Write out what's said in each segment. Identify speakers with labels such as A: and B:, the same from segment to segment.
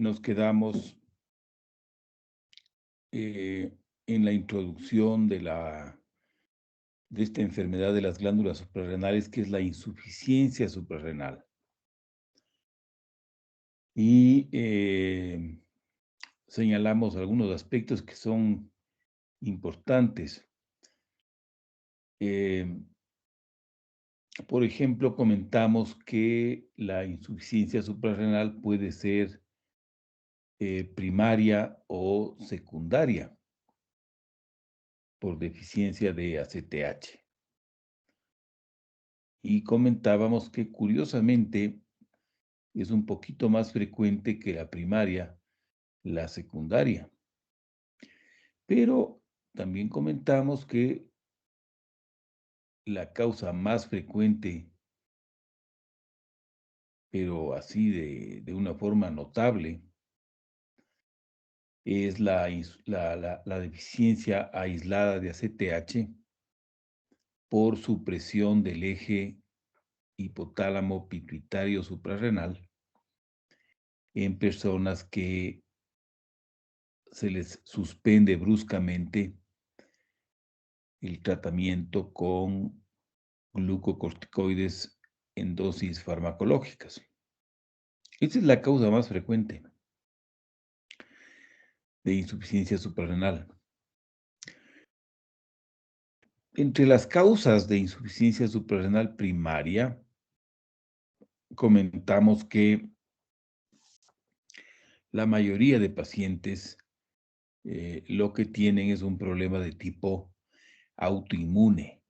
A: nos quedamos en la introducción de esta enfermedad de las glándulas suprarrenales, que es la insuficiencia suprarrenal. Y señalamos algunos aspectos que son importantes. Por ejemplo, comentamos que la insuficiencia suprarrenal puede ser primaria o secundaria por deficiencia de ACTH. Y comentábamos que curiosamente es un poquito más frecuente que la primaria, la secundaria. Pero también comentamos que la causa más frecuente, pero así de una forma notable, es la deficiencia aislada de ACTH por supresión del eje hipotálamo pituitario suprarrenal en personas que se les suspende bruscamente el tratamiento con glucocorticoides en dosis farmacológicas. Esta es la causa más frecuente de insuficiencia suprarrenal. Entre las causas de insuficiencia suprarrenal primaria, comentamos que la mayoría de pacientes lo que tienen es un problema de tipo autoinmune.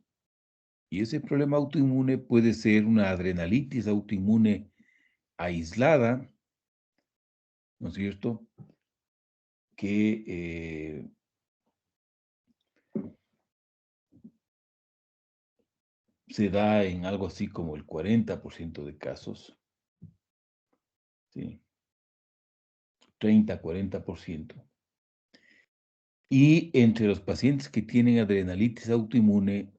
A: Y ese problema autoinmune puede ser una adrenalitis autoinmune aislada, ¿no es cierto?, que se da en algo así como el 40% de casos, ¿sí? 30-40%. Y entre los pacientes que tienen adrenalitis autoinmune,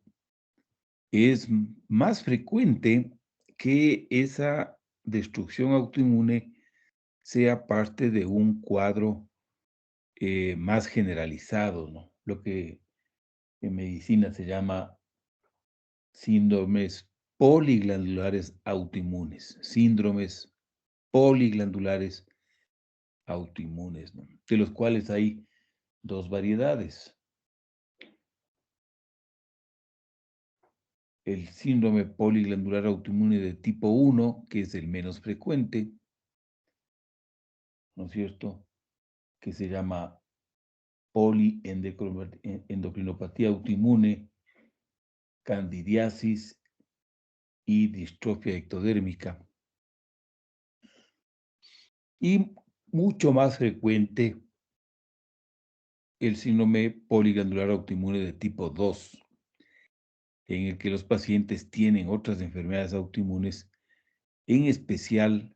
A: es más frecuente que esa destrucción autoinmune sea parte de un cuadro más generalizado, ¿no? Lo que en medicina se llama síndromes poliglandulares autoinmunes, síndromes poliglandulares autoinmunes, ¿no?, de los cuales hay dos variedades. El síndrome poliglandular autoinmune de tipo 1, que es el menos frecuente, ¿no es cierto?, que se llama poliendocrinopatía autoinmune, candidiasis y distrofia ectodérmica. Y mucho más frecuente el síndrome poliglandular autoinmune de tipo 2, en el que los pacientes tienen otras enfermedades autoinmunes, en especial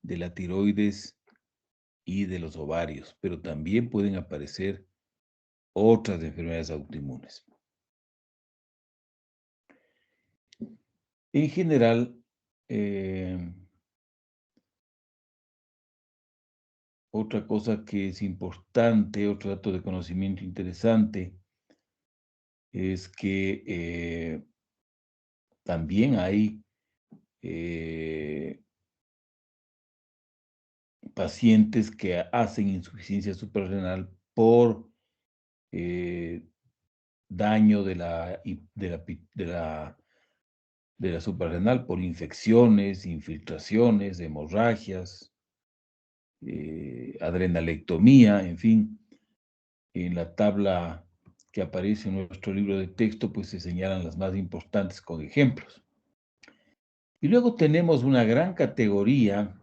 A: de la tiroides y de los ovarios, pero también pueden aparecer otras enfermedades autoinmunes. En general, otra cosa que es importante, otro dato de conocimiento interesante, es que también hay pacientes que hacen insuficiencia suprarrenal por daño de la suprarrenal, por infecciones, infiltraciones, hemorragias, adrenalectomía, en fin. En la tabla que aparece en nuestro libro de texto, pues se señalan las más importantes con ejemplos. Y luego tenemos una gran categoría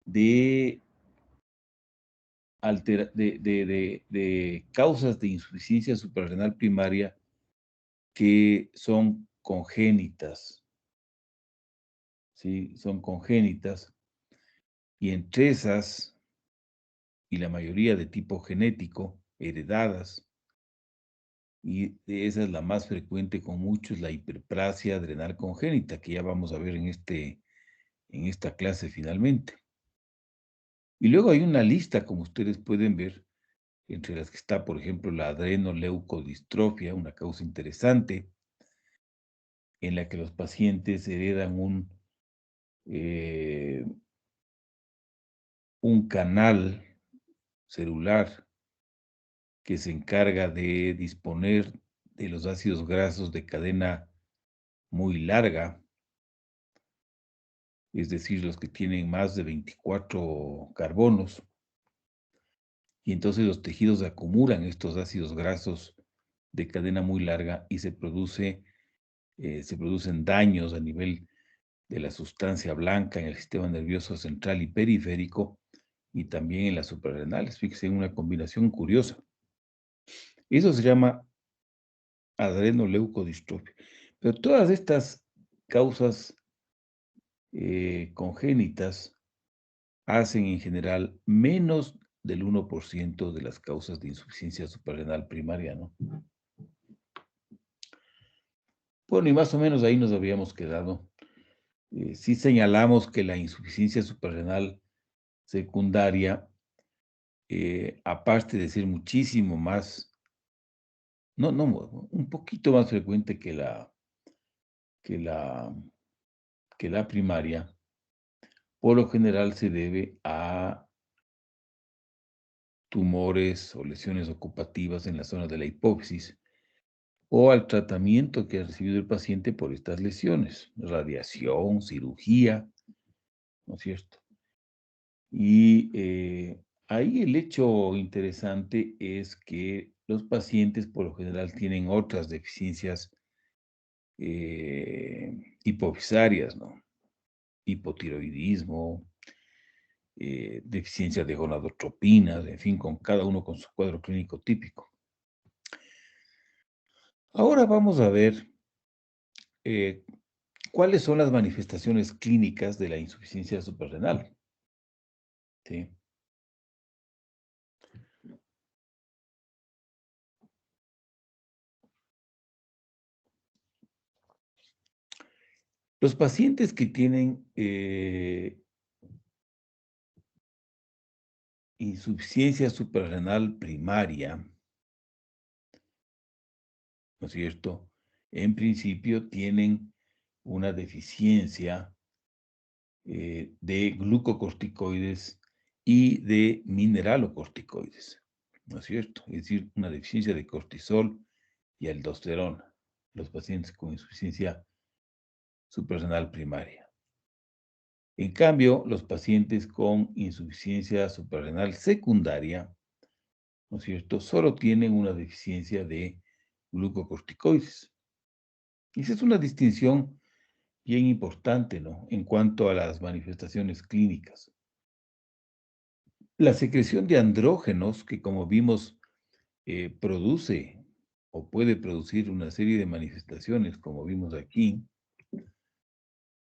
A: de causas de insuficiencia suprarrenal primaria que son congénitas, ¿sí? Son congénitas, y entre esas, y la mayoría de tipo genético, heredadas, y de esa es la más frecuente con muchos, la hiperplasia adrenal congénita, que ya vamos a ver en esta clase finalmente. Y luego hay una lista, como ustedes pueden ver, entre las que está, por ejemplo, la adrenoleucodistrofia, una causa interesante, en la que los pacientes heredan eh, un canal celular que se encarga de disponer de los ácidos grasos de cadena muy larga, es decir, los que tienen más de 24 carbonos, y entonces los tejidos acumulan estos ácidos grasos de cadena muy larga y se producen daños a nivel de la sustancia blanca en el sistema nervioso central y periférico y también en las suprarrenales. Fíjense, en una combinación curiosa. Eso se llama adrenoleucodistrofia. Pero todas estas causas congénitas hacen en general menos del 1% de las causas de insuficiencia suprarrenal primaria, ¿no? Bueno, y más o menos ahí nos habíamos quedado. Sí señalamos que la insuficiencia suprarrenal secundaria, aparte de ser muchísimo más, no, un poquito más frecuente que la, que la primaria, por lo general se debe a tumores o lesiones ocupativas en la zona de la hipófisis o al tratamiento que ha recibido el paciente por estas lesiones, radiación, cirugía, ¿no es cierto? Y ahí el hecho interesante es que los pacientes por lo general tienen otras deficiencias hipofisarias, ¿no? Hipotiroidismo, deficiencia de gonadotropinas, en fin, con cada uno con su cuadro clínico típico. Ahora vamos a ver eh, cuáles son las manifestaciones clínicas de la insuficiencia suprarrenal. ¿Sí? Los pacientes que tienen insuficiencia suprarrenal primaria, ¿no es cierto? En principio tienen una deficiencia de glucocorticoides y de mineralocorticoides, ¿no es cierto? Es decir, una deficiencia de cortisol y aldosterona, los pacientes con insuficiencia suprarrenal primaria. En cambio, los pacientes con insuficiencia suprarrenal secundaria, ¿no es cierto?, solo tienen una deficiencia de glucocorticoides. Y esa es una distinción bien importante, ¿no?, en cuanto a las manifestaciones clínicas. La secreción de andrógenos, que como vimos, produce o puede producir una serie de manifestaciones, como vimos aquí,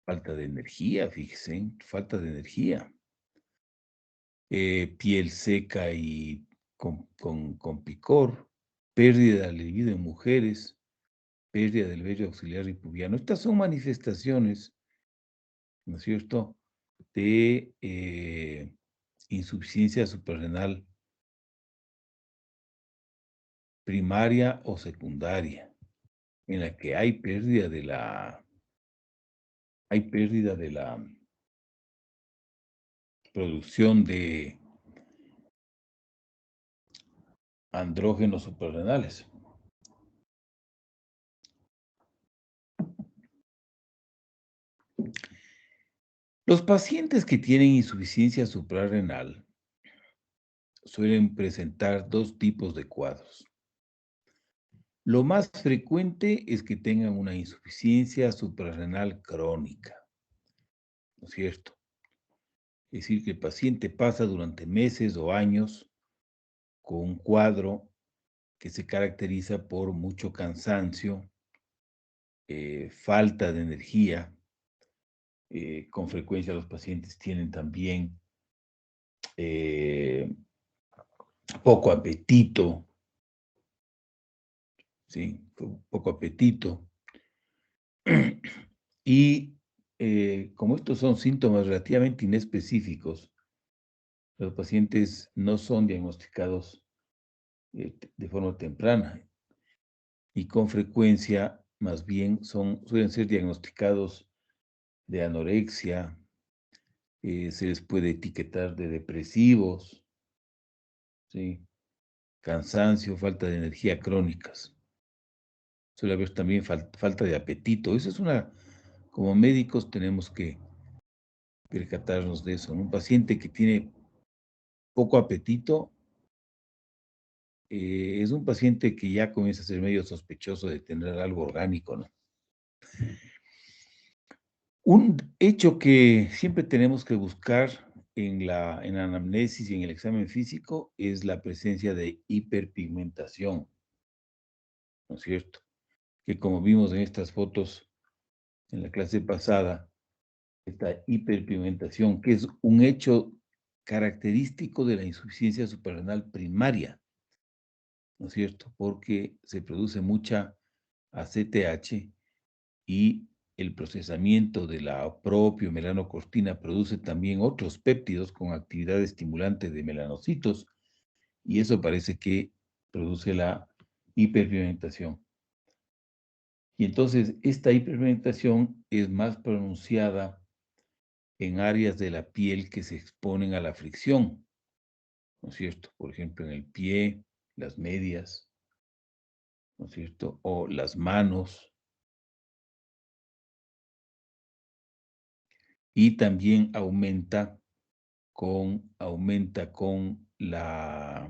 A: falta de energía, fíjense, falta de energía. Piel seca y con picor, pérdida de libido en mujeres, pérdida del vello auxiliar y pubiano. Estas son manifestaciones, ¿no es cierto?, de insuficiencia suprarrenal primaria o secundaria, en la que hay pérdida de la producción de andrógenos suprarrenales. Los pacientes que tienen insuficiencia suprarrenal suelen presentar dos tipos de cuadros. Lo más frecuente es que tengan una insuficiencia suprarrenal crónica, ¿no es cierto? Es decir, que el paciente pasa durante meses o años con un cuadro que se caracteriza por mucho cansancio, falta de energía. Con frecuencia los pacientes tienen también eh, poco apetito, ¿sí? Poco apetito. Y como estos son síntomas relativamente inespecíficos, los pacientes no son diagnosticados de forma temprana y con frecuencia, más bien, suelen ser diagnosticados de anorexia, se les puede etiquetar de depresivos, ¿sí? Cansancio, falta de energía crónicas. Suele haber también falta de apetito. Eso es como médicos tenemos que percatarnos de eso, ¿no? Un paciente que tiene poco apetito es un paciente que ya comienza a ser medio sospechoso de tener algo orgánico, ¿no? Un hecho que siempre tenemos que buscar en la anamnesis y en el examen físico es la presencia de hiperpigmentación, ¿no es cierto? Que como vimos en estas fotos en la clase pasada, esta hiperpigmentación, que es un hecho característico de la insuficiencia suprarrenal primaria, ¿no es cierto? Porque se produce mucha ACTH y el procesamiento de la propia melanocortina produce también otros péptidos con actividad estimulante de melanocitos y eso parece que produce la hiperpigmentación. Y entonces esta hiperpigmentación es más pronunciada en áreas de la piel que se exponen a la fricción, ¿no es cierto? Por ejemplo, en el pie, las medias, ¿no es cierto? O las manos. Y también aumenta con la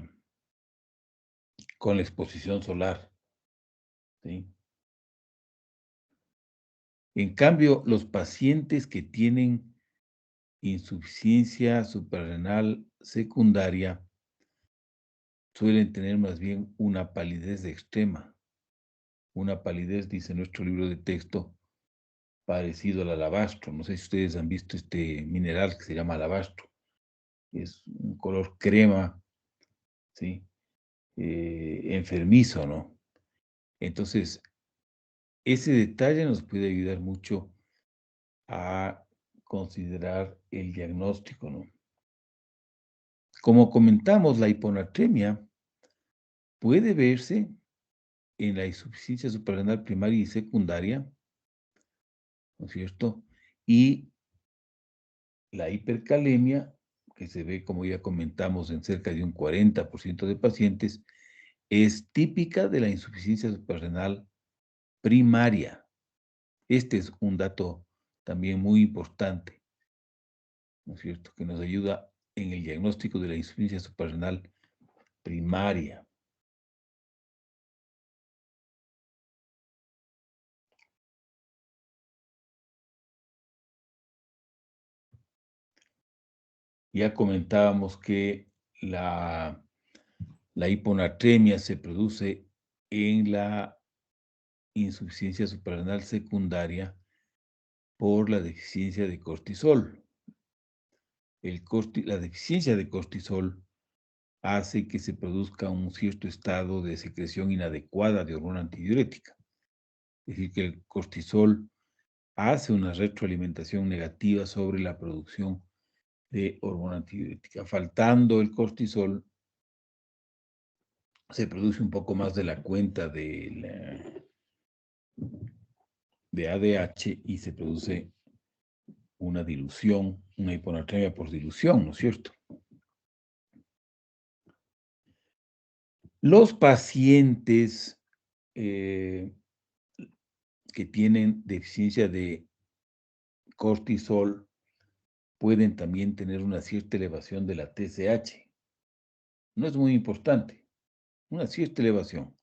A: exposición solar, ¿sí? En cambio, los pacientes que tienen insuficiencia suprarrenal secundaria suelen tener más bien una palidez extrema, una palidez, dice nuestro libro de texto, parecido al alabastro. No sé si ustedes han visto este mineral que se llama alabastro. Es un color crema, ¿sí? Enfermizo, ¿no? Entonces, ese detalle nos puede ayudar mucho a considerar el diagnóstico, ¿no? Como comentamos, la hiponatremia puede verse en la insuficiencia suprarrenal primaria y secundaria, ¿no es cierto? Y la hipercalemia, que se ve, como ya comentamos, en cerca de un 40% de pacientes, es típica de la insuficiencia suprarrenal primaria. Este es un dato también muy importante, ¿no es cierto?, que nos ayuda en el diagnóstico de la insuficiencia suprarrenal primaria. Ya comentábamos que la hiponatremia se produce en la insuficiencia suprarrenal secundaria por la deficiencia de cortisol. La deficiencia de cortisol hace que se produzca un cierto estado de secreción inadecuada de hormona antidiurética. Es decir, que el cortisol hace una retroalimentación negativa sobre la producción de hormona antidiurética. Faltando el cortisol, se produce un poco más de la cuenta de ADH y se produce una dilución, una hiponatremia por dilución, ¿no es cierto? Los pacientes que tienen deficiencia de cortisol pueden también tener una cierta elevación de la TSH. No es muy importante, una cierta elevación,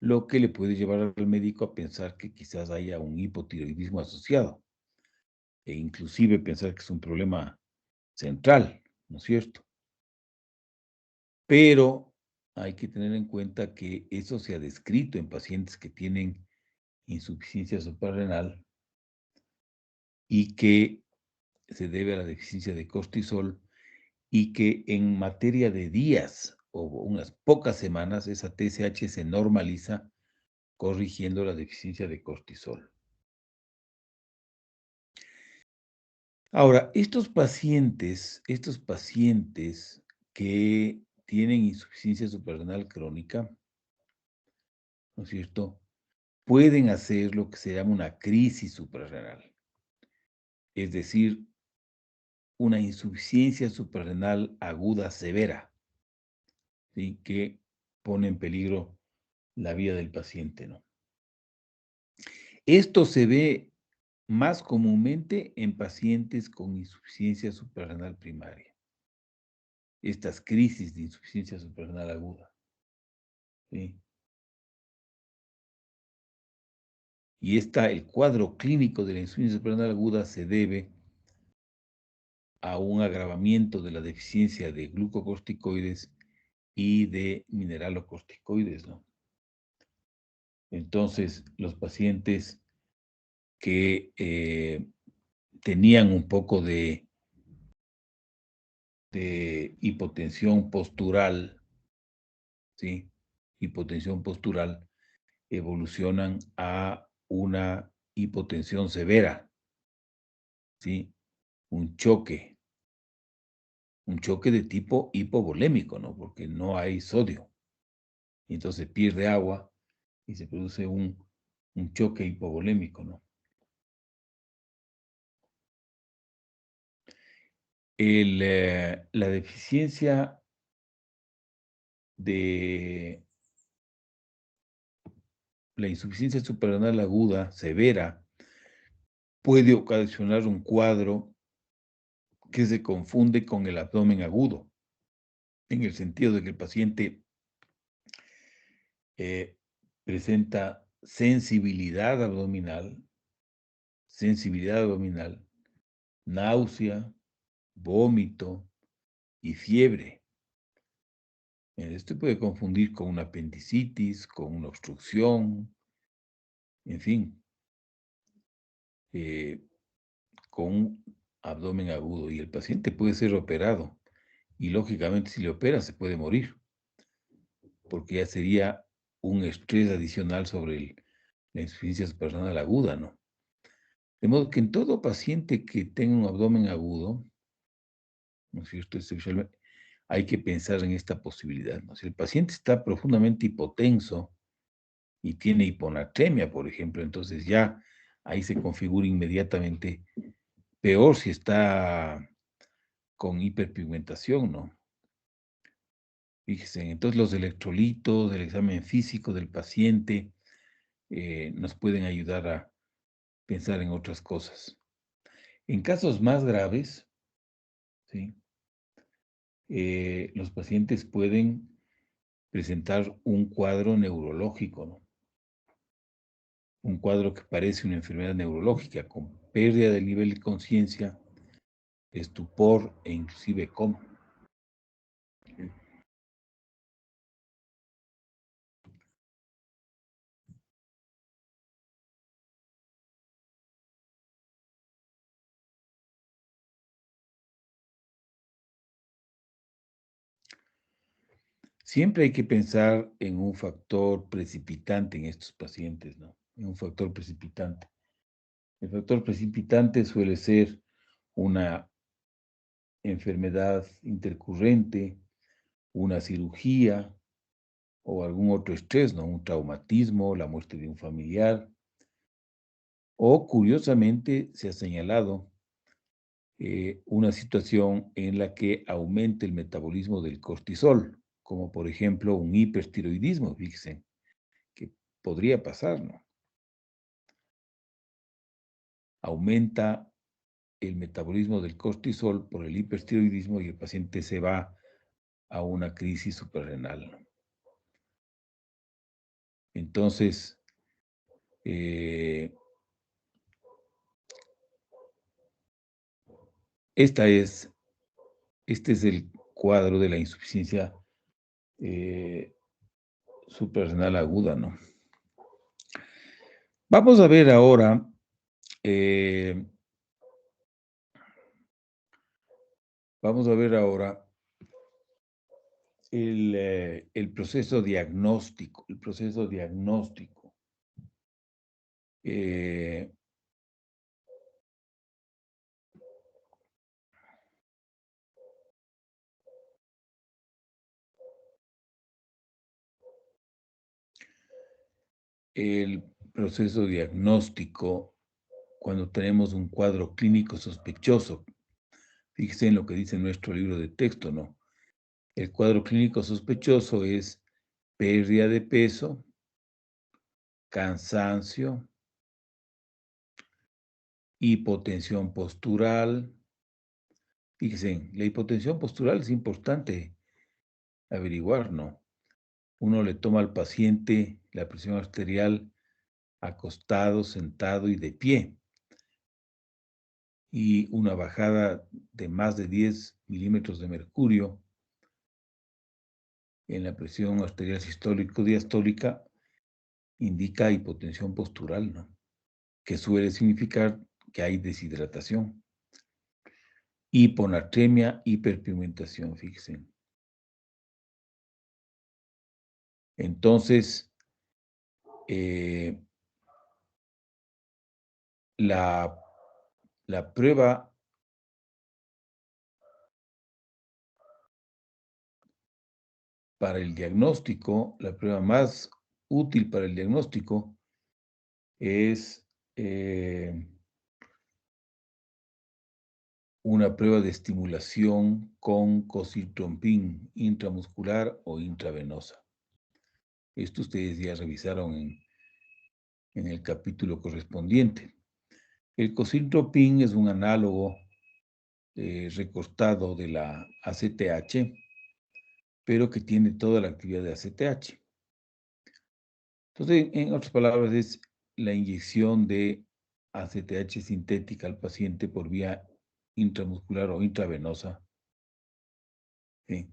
A: lo que le puede llevar al médico a pensar que quizás haya un hipotiroidismo asociado e inclusive pensar que es un problema central, ¿no es cierto? Pero hay que tener en cuenta que eso se ha descrito en pacientes que tienen insuficiencia suprarrenal y que se debe a la deficiencia de cortisol y que en materia de días o unas pocas semanas esa TSH se normaliza corrigiendo la deficiencia de cortisol. Ahora, estos pacientes que tienen insuficiencia suprarrenal crónica, ¿no es cierto?, pueden hacer lo que se llama una crisis suprarrenal, es decir, una insuficiencia suprarrenal aguda severa, ¿sí?, que pone en peligro la vida del paciente, ¿no? Esto se ve más comúnmente en pacientes con insuficiencia suprarrenal primaria, estas crisis de insuficiencia suprarrenal aguda, ¿sí? Y el cuadro clínico de la insuficiencia suprarrenal aguda se debe a un agravamiento de la deficiencia de glucocorticoides y de mineralocorticoides, ¿no? Entonces, los pacientes que tenían un poco de hipotensión postural, ¿sí? Hipotensión postural, evolucionan a una hipotensión severa, ¿sí? Un choque de tipo hipovolémico, ¿no? Porque no hay sodio. Y entonces pierde agua y se produce un choque hipovolémico, ¿no? La deficiencia de la insuficiencia suprarrenal aguda severa puede ocasionar un cuadro que se confunde con el abdomen agudo, en el sentido de que el paciente eh, presenta sensibilidad abdominal, náusea, vómito y fiebre. Esto puede confundir con una apendicitis, con una obstrucción, en fin, eh, con un abdomen agudo. Y el paciente puede ser operado. Y lógicamente, si le opera, se puede morir, porque ya sería un estrés adicional sobre la insuficiencia suprarrenal aguda, ¿no? De modo que en todo paciente que tenga un abdomen agudo, ¿no es cierto?, hay que pensar en esta posibilidad, ¿no? Si el paciente está profundamente hipotenso y tiene hiponatremia, por ejemplo, entonces ya ahí se configura inmediatamente peor si está con hiperpigmentación, ¿no? Fíjense, entonces los electrolitos, el examen físico del paciente nos pueden ayudar a pensar en otras cosas. En casos más graves, ¿sí?, los pacientes pueden presentar un cuadro neurológico, ¿no? Un cuadro que parece una enfermedad neurológica, con pérdida del nivel de conciencia, estupor e inclusive coma. Siempre hay que pensar en un factor precipitante en estos pacientes, ¿no? En un factor precipitante. El factor precipitante suele ser una enfermedad intercurrente, una cirugía o algún otro estrés, ¿no? Un traumatismo, la muerte de un familiar. O, curiosamente, se ha señalado una situación en la que aumente el metabolismo del cortisol, como por ejemplo un hipertiroidismo, fíjense, que podría pasar, ¿no? Aumenta el metabolismo del cortisol por el hipertiroidismo y el paciente se va a una crisis suprarrenal, ¿no? Entonces, eh, este es el cuadro de la insuficiencia suprarrenal aguda, ¿no? Vamos a ver ahora eh, el proceso diagnóstico, Eh, el proceso diagnóstico cuando tenemos un cuadro clínico sospechoso. Fíjese en lo que dice nuestro libro de texto, ¿no? El cuadro clínico sospechoso es pérdida de peso, cansancio, hipotensión postural. Fíjense, la hipotensión postural es importante averiguar, ¿no? Uno le toma al paciente la presión arterial acostado, sentado y de pie, y una bajada de más de 10 milímetros de mercurio en la presión arterial sistólico-diastólica indica hipotensión postural, ¿no? Que suele significar que hay deshidratación. Hiponatremia, hiperpigmentación, fíjense. Entonces, la, la prueba para el diagnóstico, la prueba más útil para el diagnóstico es una prueba de estimulación con cositrompín intramuscular o intravenosa. Esto ustedes ya revisaron en el capítulo correspondiente. El cositrompín es un análogo recortado de la ACTH, pero que tiene toda la actividad de ACTH. Entonces, en otras palabras, es la inyección de ACTH sintética al paciente por vía intramuscular o intravenosa. ¿Sí?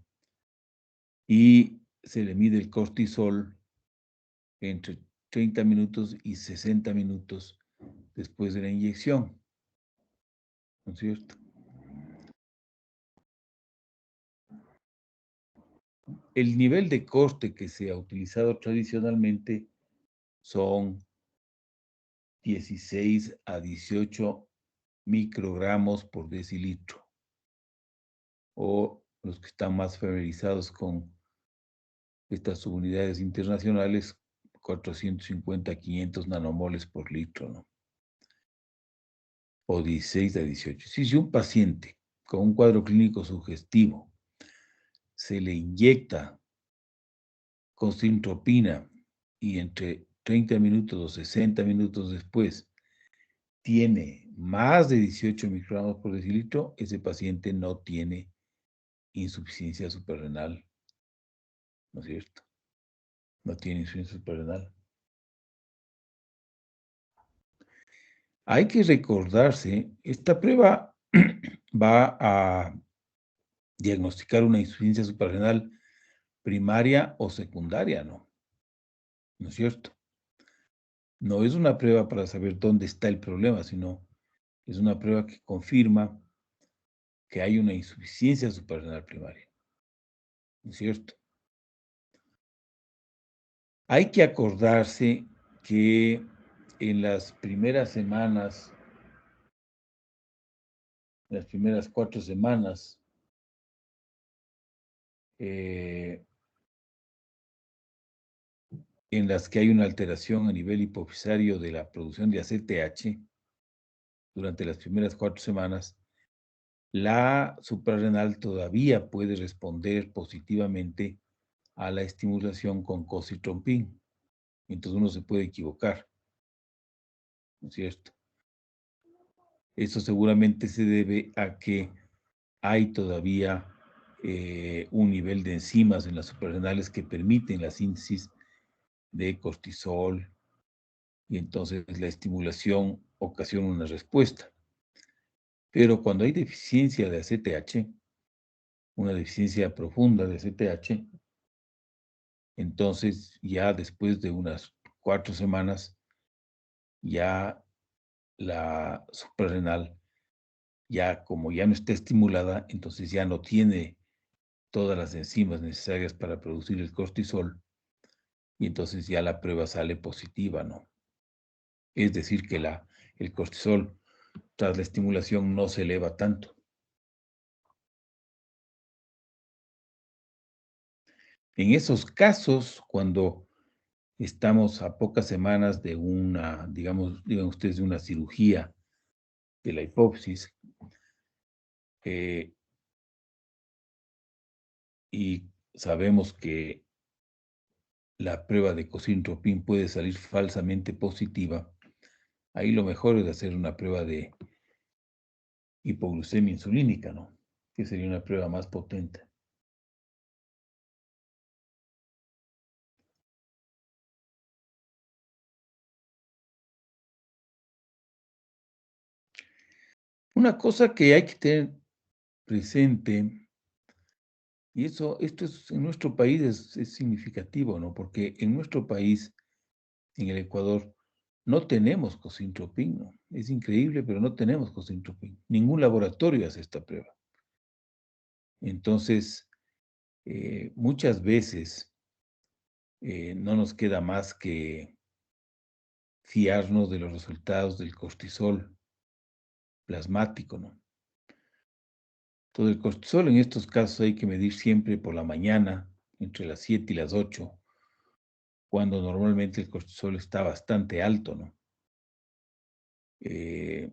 A: Y se le mide el cortisol entre 30 minutos y 60 minutos después de la inyección. ¿No es cierto? El nivel de corte que se ha utilizado tradicionalmente son 16 a 18 microgramos por decilitro, o los que están más familiarizados con estas subunidades internacionales, 450 a 500 nanomoles por litro, ¿no? O 16 a 18. Si un paciente con un cuadro clínico sugestivo se le inyecta con sintropina y entre 30 minutos o 60 minutos después tiene más de 18 microgramos por decilitro, ese paciente no tiene insuficiencia suprarrenal, ¿no es cierto? No tiene insuficiencia suprarrenal. Hay que recordarse, esta prueba va a diagnosticar una insuficiencia suprarrenal primaria o secundaria, ¿no? ¿No es cierto? No es una prueba para saber dónde está el problema, sino es una prueba que confirma que hay una insuficiencia suprarrenal primaria, ¿no es cierto? Hay que acordarse que en las primeras semanas, en las primeras 4 semanas, en las que hay una alteración a nivel hipofisario de la producción de ACTH, durante las primeras 4 semanas, la suprarrenal todavía puede responder positivamente a la estimulación con cositrompín. Entonces uno se puede equivocar, ¿no es cierto? Eso seguramente se debe a que hay todavía un nivel de enzimas en las suprarrenales que permiten la síntesis de cortisol, y entonces la estimulación ocasiona una respuesta. Pero cuando hay deficiencia de ACTH, una deficiencia profunda de ACTH, entonces ya después de unas 4 semanas, ya la suprarrenal, ya como ya no está estimulada, entonces ya no tiene todas las enzimas necesarias para producir el cortisol, y entonces ya la prueba sale positiva, ¿no? Es decir, que el cortisol tras la estimulación no se eleva tanto. En esos casos, cuando estamos a pocas semanas de una, digan ustedes, de una cirugía de la hipófisis, y sabemos que la prueba de cosintropín puede salir falsamente positiva. Ahí lo mejor es hacer una prueba de hipoglucemia insulínica, ¿no? Que sería una prueba más potente. Una cosa que hay que tener presente, y esto es, en nuestro país es significativo, ¿no? Porque en nuestro país, en el Ecuador, no tenemos cosintropín, ¿no? Es increíble, pero no tenemos cosintropín. Ningún laboratorio hace esta prueba. Entonces, muchas veces no nos queda más que fiarnos de los resultados del cortisol plasmático, ¿no? Todo el cortisol en estos casos hay que medir siempre por la mañana, entre las 7 y las 8, cuando normalmente el cortisol está bastante alto, ¿no? Eh,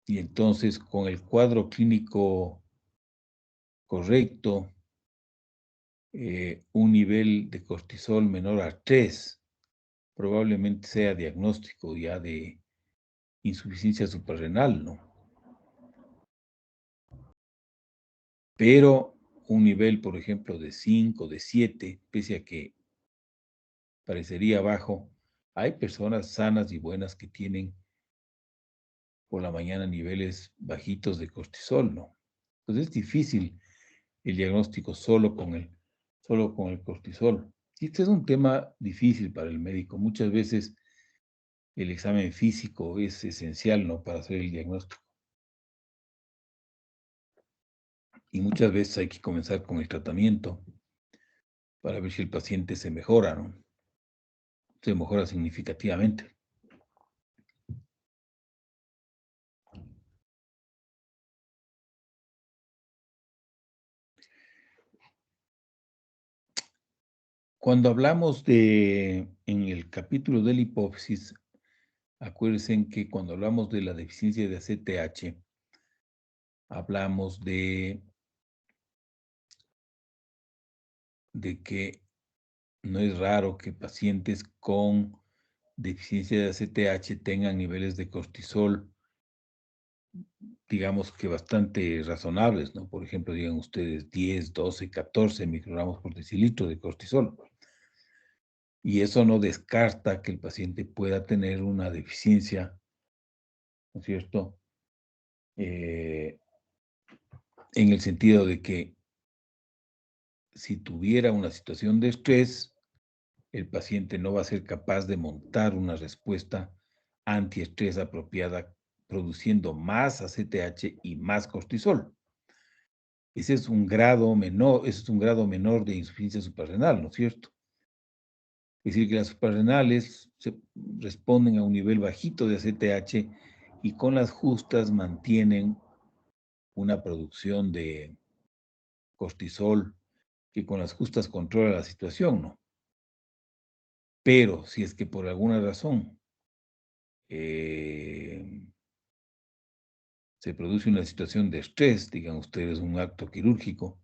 A: y entonces, con el cuadro clínico correcto, un nivel de cortisol menor a 3 probablemente sea diagnóstico ya de insuficiencia suprarrenal, ¿no? Pero un nivel, por ejemplo, de 5, de 7, pese a que parecería bajo, hay personas sanas y buenas que tienen por la mañana niveles bajitos de cortisol, ¿no? Entonces es difícil el diagnóstico solo con el cortisol. Y este es un tema difícil para el médico. Muchas veces el examen físico es esencial, ¿no? Para hacer el diagnóstico. Y muchas veces hay que comenzar con el tratamiento para ver si el paciente se mejora, ¿no? Se mejora significativamente. Cuando hablamos en el capítulo de la hipófisis, acuérdense que cuando hablamos de la deficiencia de ACTH, hablamos de que no es raro que pacientes con deficiencia de ACTH tengan niveles de cortisol, digamos que bastante razonables, ¿no? Por ejemplo, digan ustedes 10, 12, 14 microgramos por decilitro de cortisol. Y eso no descarta que el paciente pueda tener una deficiencia, ¿no es cierto? En el sentido de que si tuviera una situación de estrés, el paciente no va a ser capaz de montar una respuesta antiestrés apropiada, produciendo más ACTH y más cortisol. Ese es un grado menor, ese es un grado menor de insuficiencia suprarrenal, ¿no es cierto? Es decir, que las suprarrenales responden a un nivel bajito de ACTH y con las justas mantienen una producción de cortisol que con las justas controla la situación, ¿no? Pero si es que por alguna razón se produce una situación de estrés, digan ustedes un acto quirúrgico,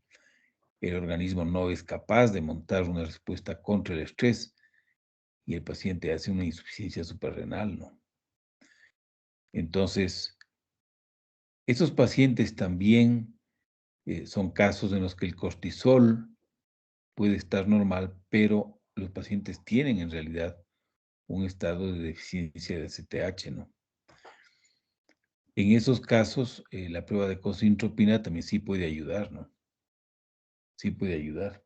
A: el organismo no es capaz de montar una respuesta contra el estrés y el paciente hace una insuficiencia suprarrenal, ¿no? Entonces, esos pacientes también son casos en los que el cortisol puede estar normal, pero los pacientes tienen en realidad un estado de deficiencia de ACTH, ¿no? En esos casos, la prueba de cosintropina también sí puede ayudar, ¿no? Sí puede ayudar.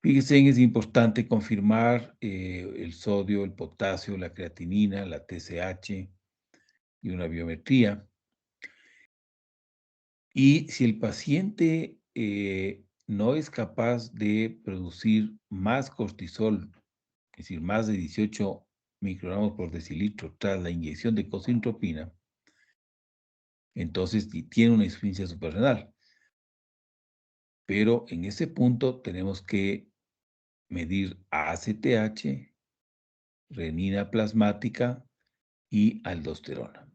A: Fíjense, es importante confirmar el sodio, el potasio, la creatinina, la TSH y una biometría. Y si el paciente no es capaz de producir más cortisol, es decir, más de 18 microgramos por decilitro tras la inyección de cosintropina, entonces tiene una insuficiencia suprarrenal. Pero en ese punto tenemos que medir ACTH, renina plasmática y aldosterona,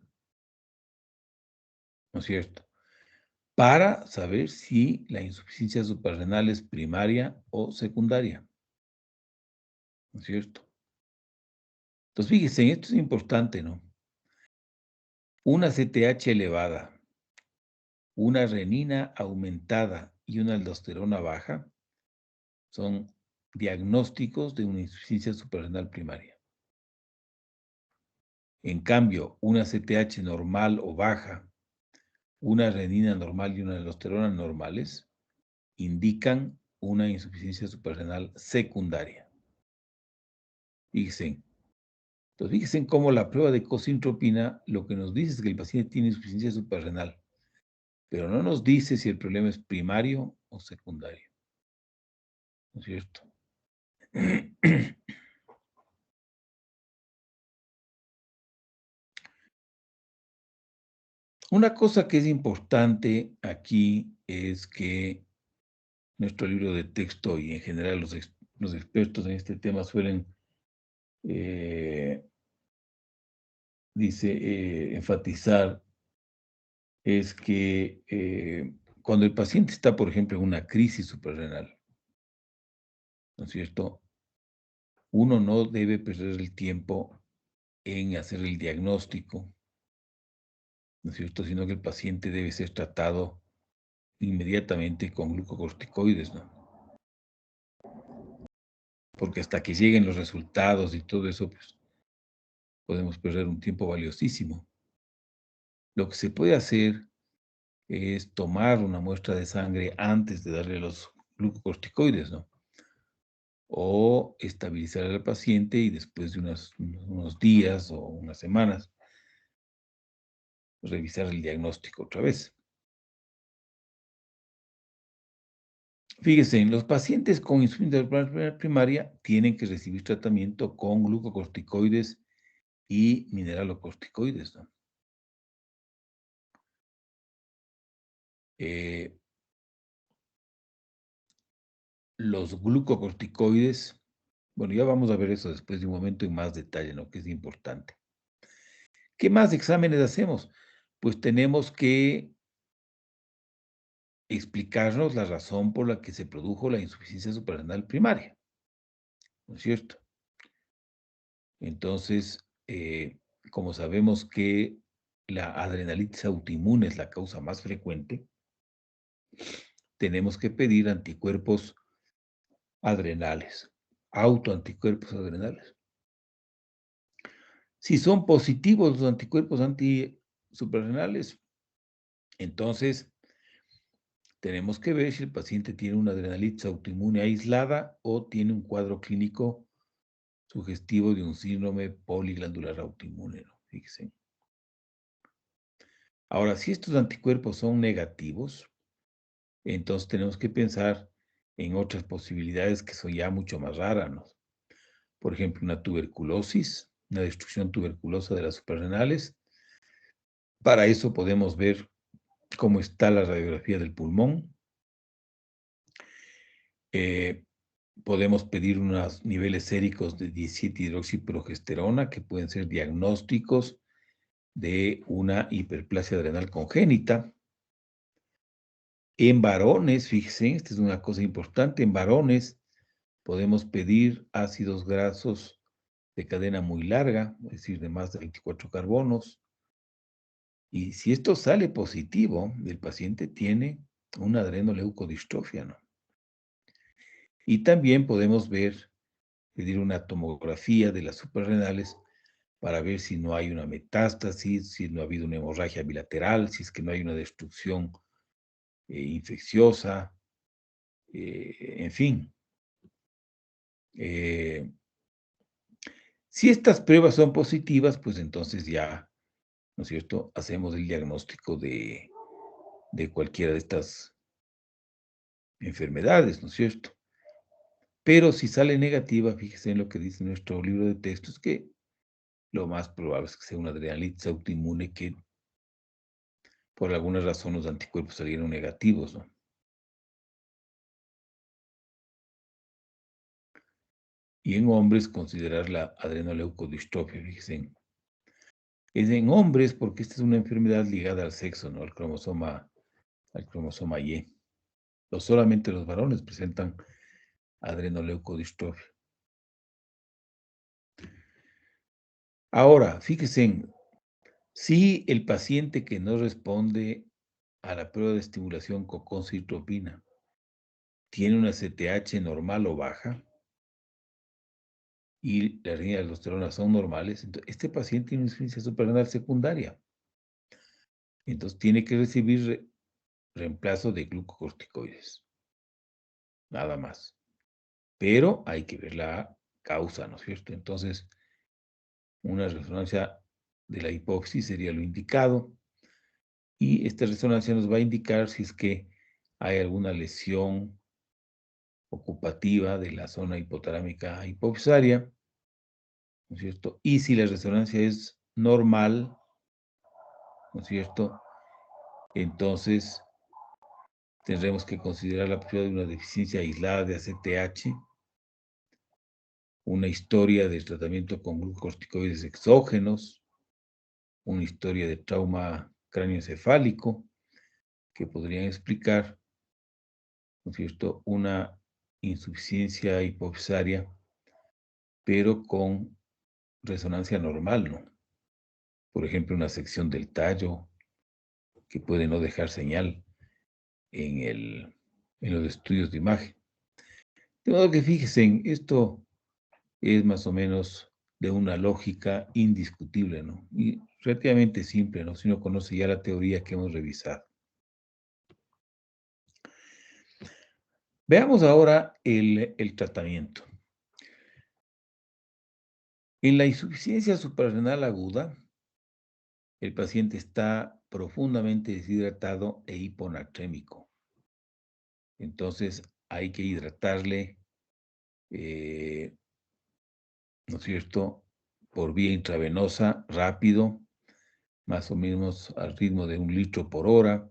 A: ¿no es cierto? Para saber si la insuficiencia suprarrenal es primaria o secundaria, ¿no es cierto? Entonces, fíjense, esto es importante, ¿no? Una CTH elevada, una renina aumentada y una aldosterona baja son diagnósticos de una insuficiencia suprarrenal primaria. En cambio, una CTH normal o baja, una renina normal y una aldosterona normales indican una insuficiencia suprarrenal secundaria. Fíjense. Entonces, fíjense cómo la prueba de cosintropina lo que nos dice es que el paciente tiene insuficiencia suprarrenal, pero no nos dice si el problema es primario o secundario, ¿no es cierto? Una cosa que es importante aquí es que nuestro libro de texto y en general los expertos en este tema suelen, dice, enfatizar es que cuando el paciente está, por ejemplo, en una crisis suprarrenal, ¿no es cierto? Uno no debe perder el tiempo en hacer el diagnóstico, ¿no es cierto? Sino que el paciente debe ser tratado inmediatamente con glucocorticoides, ¿no? Porque hasta que lleguen los resultados y todo eso, pues podemos perder un tiempo valiosísimo. Lo que se puede hacer es tomar una muestra de sangre antes de darle los glucocorticoides, ¿no? O estabilizar al paciente y después de unos días o unas semanas, revisar el diagnóstico otra vez. Fíjese, los pacientes con insuficiencia primaria tienen que recibir tratamiento con glucocorticoides y mineralocorticoides, ¿no? Eh, los glucocorticoides, bueno, ya vamos a ver eso después de un momento en más detalle, ¿no? Que es importante. ¿Qué más exámenes hacemos? Pues tenemos que explicarnos la razón por la que se produjo la insuficiencia suprarrenal primaria, ¿no es cierto? Entonces, como sabemos que la adrenalitis autoinmune es la causa más frecuente, tenemos que pedir anticuerpos adrenales, autoanticuerpos adrenales. Si son positivos los anticuerpos antisuprarrenales, entonces tenemos que ver si el paciente tiene una adrenalitis autoinmune aislada o tiene un cuadro clínico sugestivo de un síndrome poliglandular autoinmune, ¿no? Fíjense. Ahora, si estos anticuerpos son negativos, entonces tenemos que pensar en otras posibilidades que son ya mucho más raras, ¿no? Por ejemplo, una tuberculosis, una destrucción tuberculosa de las suprarrenales. Para eso podemos ver cómo está la radiografía del pulmón. Eh, podemos pedir unos niveles séricos de 17-hidroxiprogesterona que pueden ser diagnósticos de una hiperplasia adrenal congénita. En varones, fíjense, esta es una cosa importante, en varones podemos pedir ácidos grasos de cadena muy larga, es decir, de más de 24 carbonos. Y si esto sale positivo, el paciente tiene una adrenoleucodistrofia, ¿no? Y también podemos pedir una tomografía de las suprarrenales para ver si no hay una metástasis, si no ha habido una hemorragia bilateral, si es que no hay una destrucción infecciosa, en fin. Eh, si estas pruebas son positivas, pues entonces ya, ¿no es cierto?, hacemos el diagnóstico de cualquiera de estas enfermedades, ¿no es cierto? Pero si sale negativa, fíjese en lo que dice nuestro libro de textos, que lo más probable es que sea una adrenalitis autoinmune que por alguna razón los anticuerpos salieron negativos, ¿no? Y en hombres considerar la adrenoleucodistrofia, fíjense. Es en hombres porque esta es una enfermedad ligada al sexo, ¿no? Al cromosoma Y. No solamente los varones presentan adrenoleucodistrofia. Ahora, fíjense, si el paciente que no responde a la prueba de estimulación con concitropina tiene una CTH normal o baja y las líneas de aldosterona son normales, entonces este paciente tiene una insuficiencia suprarrenal secundaria. Entonces tiene que recibir reemplazo de glucocorticoides, nada más. Pero hay que ver la causa, ¿no es cierto? Entonces, una resonancia de la hipófisis sería lo indicado. Y esta resonancia nos va a indicar si es que hay alguna lesión ocupativa de la zona hipotalámica hipofisaria, ¿no es cierto? Y si la resonancia es normal, ¿no es cierto? Entonces tendremos que considerar la posibilidad de una deficiencia aislada de ACTH, una historia de tratamiento con glucocorticoides exógenos, una historia de trauma cráneoencefálico que podrían explicar, ¿no es cierto?, una insuficiencia hipofisaria, pero con resonancia normal, ¿no? Por ejemplo, una sección del tallo que puede no dejar señal en los estudios de imagen. De modo que fíjense, esto es más o menos de una lógica indiscutible, ¿no? Y relativamente simple, ¿no? Si uno conoce ya la teoría que hemos revisado. Veamos ahora el tratamiento. En la insuficiencia suprarrenal aguda, el paciente está profundamente deshidratado e hiponatrémico. Entonces hay que hidratarle, ¿no es cierto?, por vía intravenosa, rápido, más o menos al ritmo de 1 litro por hora,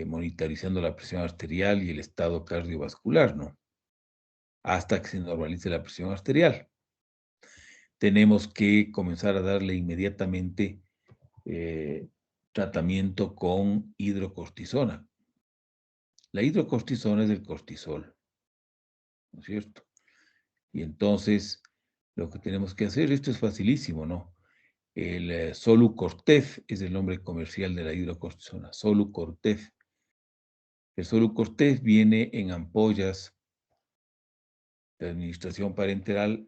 A: monitorizando la presión arterial y el estado cardiovascular, ¿no? Hasta que se normalice la presión arterial. Tenemos que comenzar a darle inmediatamente tratamiento con hidrocortisona. La hidrocortisona es el cortisol, ¿no es cierto? Y entonces, lo que tenemos que hacer, esto es facilísimo, ¿no? El Solucortef es el nombre comercial de la hidrocortisona, Solucortef. El Solucortef viene en ampollas de administración parenteral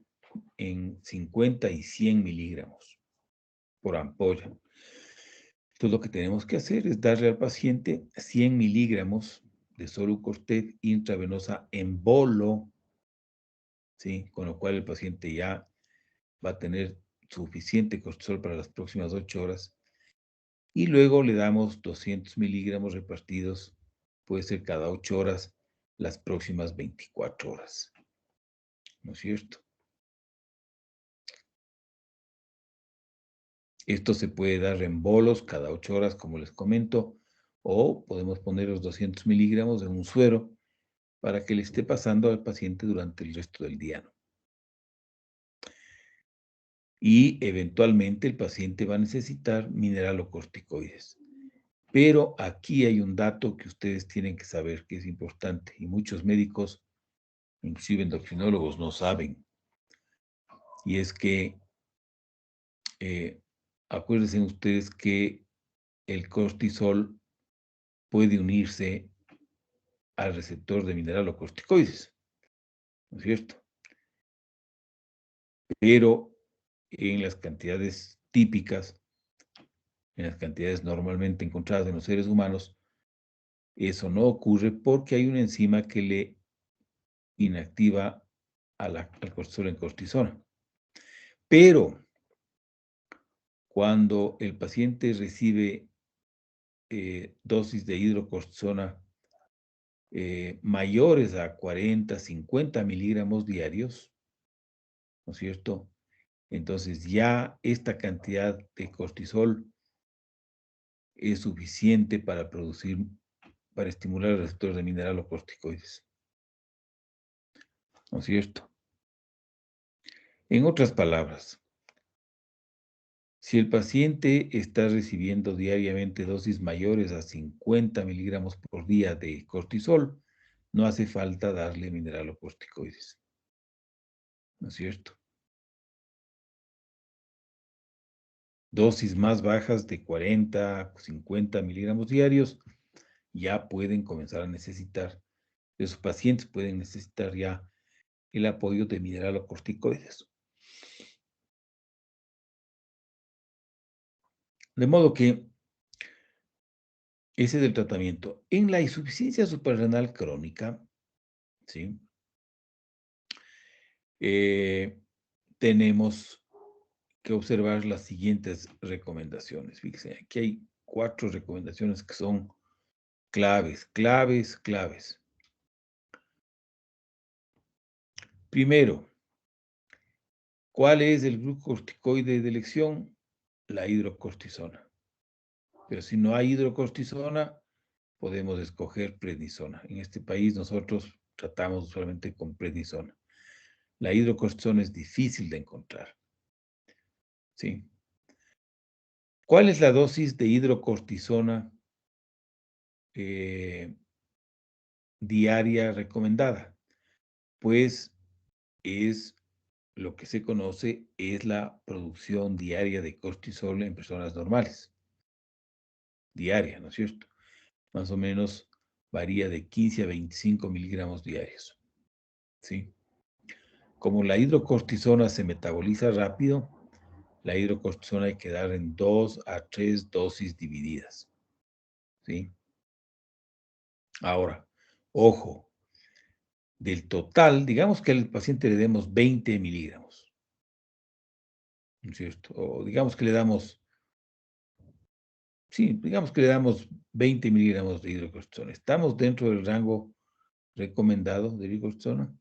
A: en 50 y 100 miligramos por ampolla. Entonces, lo que tenemos que hacer es darle al paciente 100 miligramos de Solucortef intravenosa en bolo, ¿sí? Con lo cual el paciente ya va a tener suficiente cortisol para las próximas 8 horas. Y luego le damos 200 miligramos repartidos, puede ser cada 8 horas, las próximas 24 horas. ¿No es cierto? Esto se puede dar en bolos cada 8 horas, como les comento, o podemos poner los 200 miligramos en un suero para que le esté pasando al paciente durante el resto del día, ¿no? Y eventualmente el paciente va a necesitar mineralocorticoides. Pero aquí hay un dato que ustedes tienen que saber que es importante y muchos médicos, inclusive endocrinólogos, no saben. Y es que acuérdense ustedes que el cortisol puede unirse al receptor de mineralocorticoides, ¿no es cierto? Pero en las cantidades típicas, en las cantidades normalmente encontradas en los seres humanos, eso no ocurre porque hay una enzima que le inactiva al cortisol en cortisona. Pero cuando el paciente recibe dosis de hidrocortisona mayores a 40, 50 miligramos diarios, ¿no es cierto? Entonces ya esta cantidad de cortisol es suficiente para para estimular el receptor de mineralocorticoides, ¿no es cierto? En otras palabras, si el paciente está recibiendo diariamente dosis mayores a 50 miligramos por día de cortisol, no hace falta darle mineralocorticoides, ¿no es cierto? Dosis más bajas de 40, 50 miligramos diarios ya pueden comenzar a necesitar, esos pacientes pueden necesitar ya el apoyo de mineralocorticoides. De modo que ese es el tratamiento. En la insuficiencia suprarrenal crónica, ¿sí? Eh, tenemos que observar las siguientes recomendaciones. Fíjense, aquí hay 4 recomendaciones que son claves, claves, claves. Primero, ¿cuál es el glucocorticoide de elección? La hidrocortisona. Pero si no hay hidrocortisona, podemos escoger prednisona. En este país nosotros tratamos usualmente con prednisona. La hidrocortisona es difícil de encontrar. ¿Sí? ¿Cuál es la dosis de hidrocortisona diaria recomendada? Pues es lo que se conoce es la producción diaria de cortisol en personas normales. Diaria, ¿no es cierto? Más o menos varía de 15 a 25 miligramos diarios. ¿Sí? Como la hidrocortisona se metaboliza rápido, la hidrocortisona hay que dar en 2 a 3 dosis divididas. ¿Sí? Ahora, ojo, del total, digamos que al paciente le demos 20 miligramos, ¿no es cierto? O digamos que le damos, sí, digamos que le damos 20 miligramos de hidrocortisona. Estamos dentro del rango recomendado de hidrocortisona,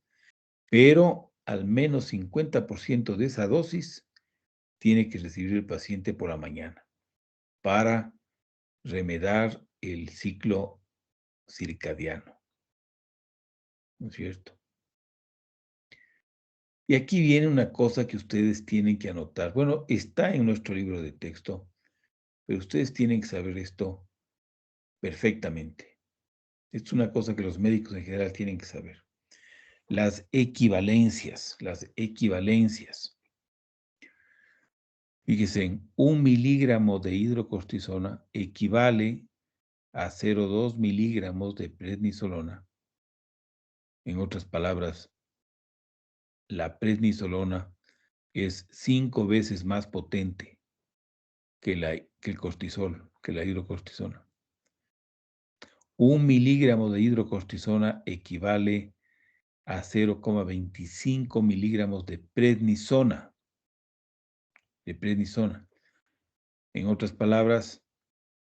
A: pero al menos 50% de esa dosis tiene que recibir el paciente por la mañana para remedar el ciclo circadiano, ¿no es cierto? Y aquí viene una cosa que ustedes tienen que anotar. Bueno, está en nuestro libro de texto, pero ustedes tienen que saber esto perfectamente. Es una cosa que los médicos en general tienen que saber. Las equivalencias, las equivalencias. Fíjense, 1 miligramo de hidrocortisona equivale a 0,2 miligramos de prednisolona. En otras palabras, la prednisolona es 5 veces más potente que el cortisol, que la hidrocortisona. 1 miligramo de hidrocortisona equivale a 0,25 miligramos de prednisona. De prednisona. En otras palabras,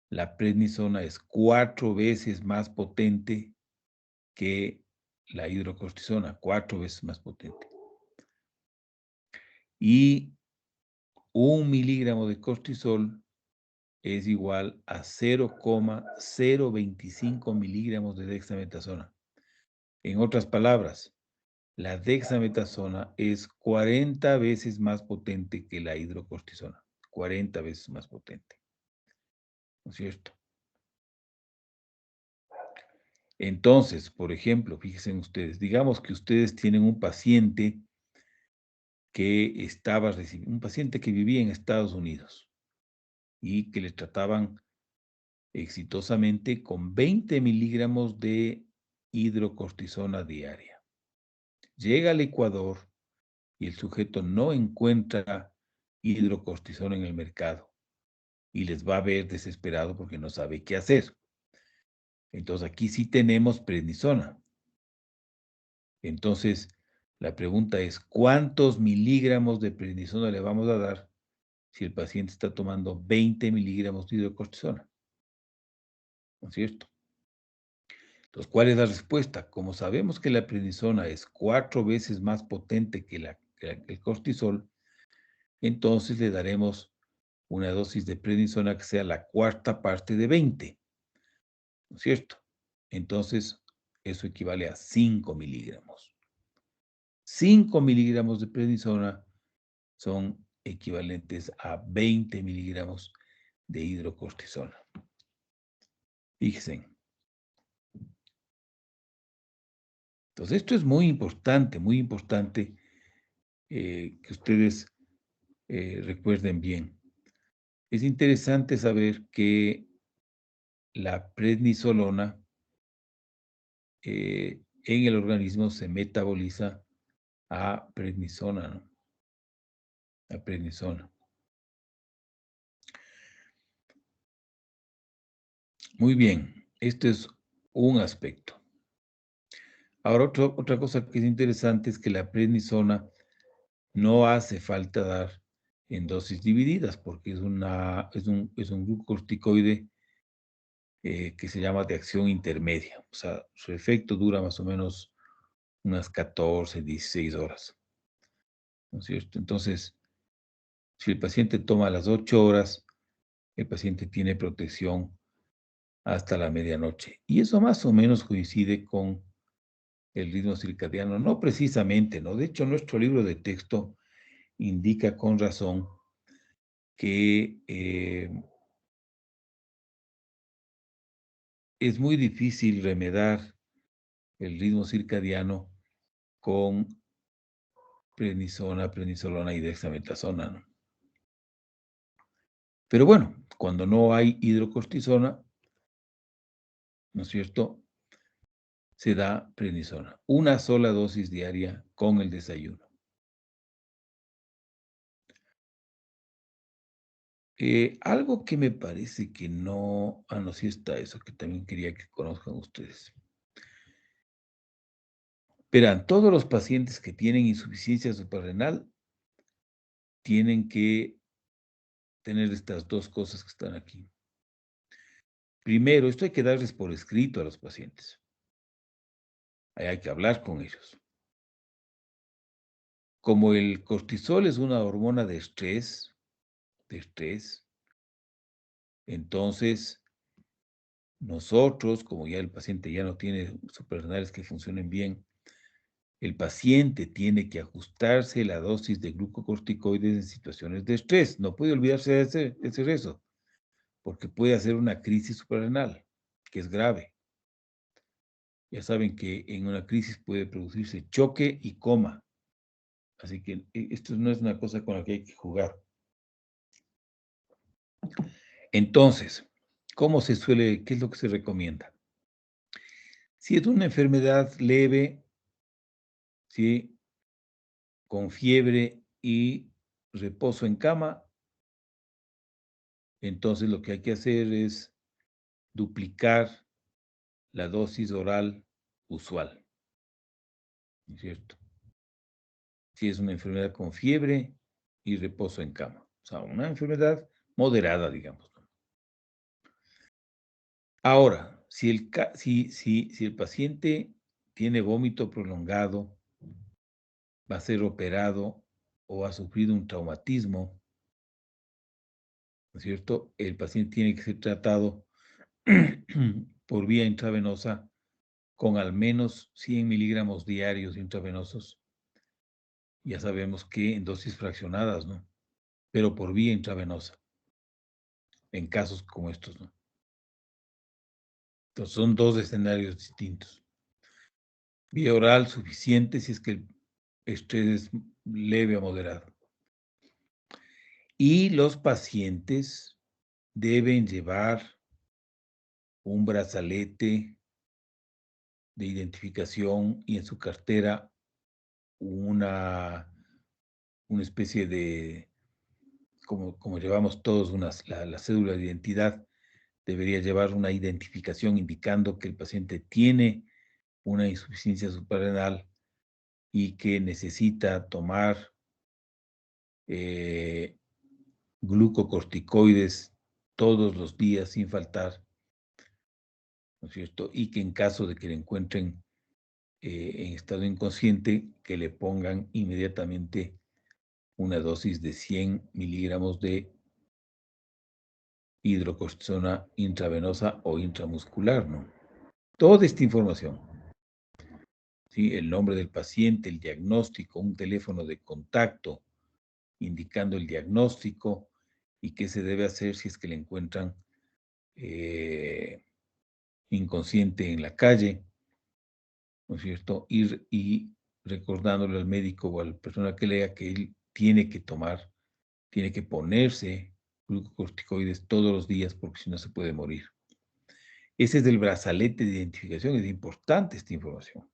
A: la prednisona es 4 veces más potente que la hidrocortisona, 4 veces más potente. Y 1 miligramo de cortisol es igual a 0,025 miligramos de dexametasona. En otras palabras, la dexametasona es 40 veces más potente que la hidrocortisona. 40 veces más potente. ¿No es cierto? Entonces, por ejemplo, fíjense ustedes, digamos que ustedes tienen un paciente que estaba recibiendo, un paciente que vivía en Estados Unidos y que le trataban exitosamente con 20 miligramos de hidrocortisona diaria. Llega al Ecuador y el sujeto no encuentra hidrocortisona en el mercado y les va a ver desesperado porque no sabe qué hacer. Entonces aquí sí tenemos prednisona. Entonces la pregunta es, ¿cuántos miligramos de prednisona le vamos a dar si el paciente está tomando 20 miligramos de hidrocortisona? ¿No es cierto? Entonces, ¿cuál es la respuesta? Como sabemos que la prednisona es 4 veces más potente que el cortisol, entonces le daremos una dosis de prednisona que sea la cuarta parte de 20, ¿no es cierto? Entonces, eso equivale a 5 miligramos. 5 miligramos de prednisona son equivalentes a 20 miligramos de hidrocortisona. Fíjense. Entonces, esto es muy importante que ustedes recuerden bien. Es interesante saber que la prednisolona en el organismo se metaboliza a prednisona, ¿no? A prednisona. Muy bien, este es un aspecto. Ahora, otra cosa que es interesante es que la prednisona no hace falta dar en dosis divididas porque es un glucocorticoide que se llama de acción intermedia. O sea, su efecto dura más o menos unas 14, 16 horas. ¿No es cierto? Entonces, si el paciente toma las 8 horas, el paciente tiene protección hasta la medianoche. Y eso más o menos coincide con el ritmo circadiano. No precisamente, ¿no? De hecho, nuestro libro de texto indica con razón que es muy difícil remedar el ritmo circadiano con prednisona, prednisolona y dexametasona, ¿no? Pero bueno, cuando no hay hidrocortisona, ¿no es cierto? Se da prednisona. Una sola dosis diaria con el desayuno. Algo que me parece que no... Ah, no, sí está eso, que también quería que conozcan ustedes. Verán, todos los pacientes que tienen insuficiencia suprarrenal tienen que tener estas dos cosas que están aquí. Primero, esto hay que darles por escrito a los pacientes. Ahí hay que hablar con ellos. Como el cortisol es una hormona de estrés, entonces nosotros, como ya el paciente ya no tiene suprarrenales que funcionen bien, el paciente tiene que ajustarse la dosis de glucocorticoides en situaciones de estrés. No puede olvidarse de hacer eso, porque puede hacer una crisis suprarrenal, que es grave. Ya saben que en una crisis puede producirse choque y coma. Así que esto no es una cosa con la que hay que jugar. Entonces, qué es lo que se recomienda? Si es una enfermedad leve, ¿sí? Con fiebre y reposo en cama, entonces lo que hay que hacer es duplicar la dosis oral usual, ¿no es cierto? Si es una enfermedad con fiebre y reposo en cama, o sea, una enfermedad moderada, digamos, ¿no? Ahora, si el paciente tiene vómito prolongado, va a ser operado o ha sufrido un traumatismo, ¿no es cierto? El paciente tiene que ser tratado por vía intravenosa con al menos 100 miligramos diarios intravenosos. Ya sabemos que en dosis fraccionadas, ¿no? Pero por vía intravenosa, en casos como estos, ¿no? Entonces son dos escenarios distintos. Vía oral suficiente si es que el estrés es leve o moderado. Y los pacientes deben llevar un brazalete de identificación y en su cartera una especie de, como llevamos todos la cédula de identidad, debería llevar una identificación indicando que el paciente tiene una insuficiencia suprarrenal y que necesita tomar glucocorticoides todos los días sin faltar, ¿no es cierto? Y que en caso de que le encuentren en estado inconsciente, que le pongan inmediatamente una dosis de 100 miligramos de hidrocortisona intravenosa o intramuscular, ¿no? Toda esta información, ¿sí? El nombre del paciente, el diagnóstico, un teléfono de contacto, indicando el diagnóstico y qué se debe hacer si es que le encuentran inconsciente en la calle, ¿no es cierto? Y recordándole al médico o a la persona que lea que él tiene que tomar, tiene que ponerse glucocorticoides todos los días porque si no se puede morir. Ese es el brazalete de identificación, es importante esta información.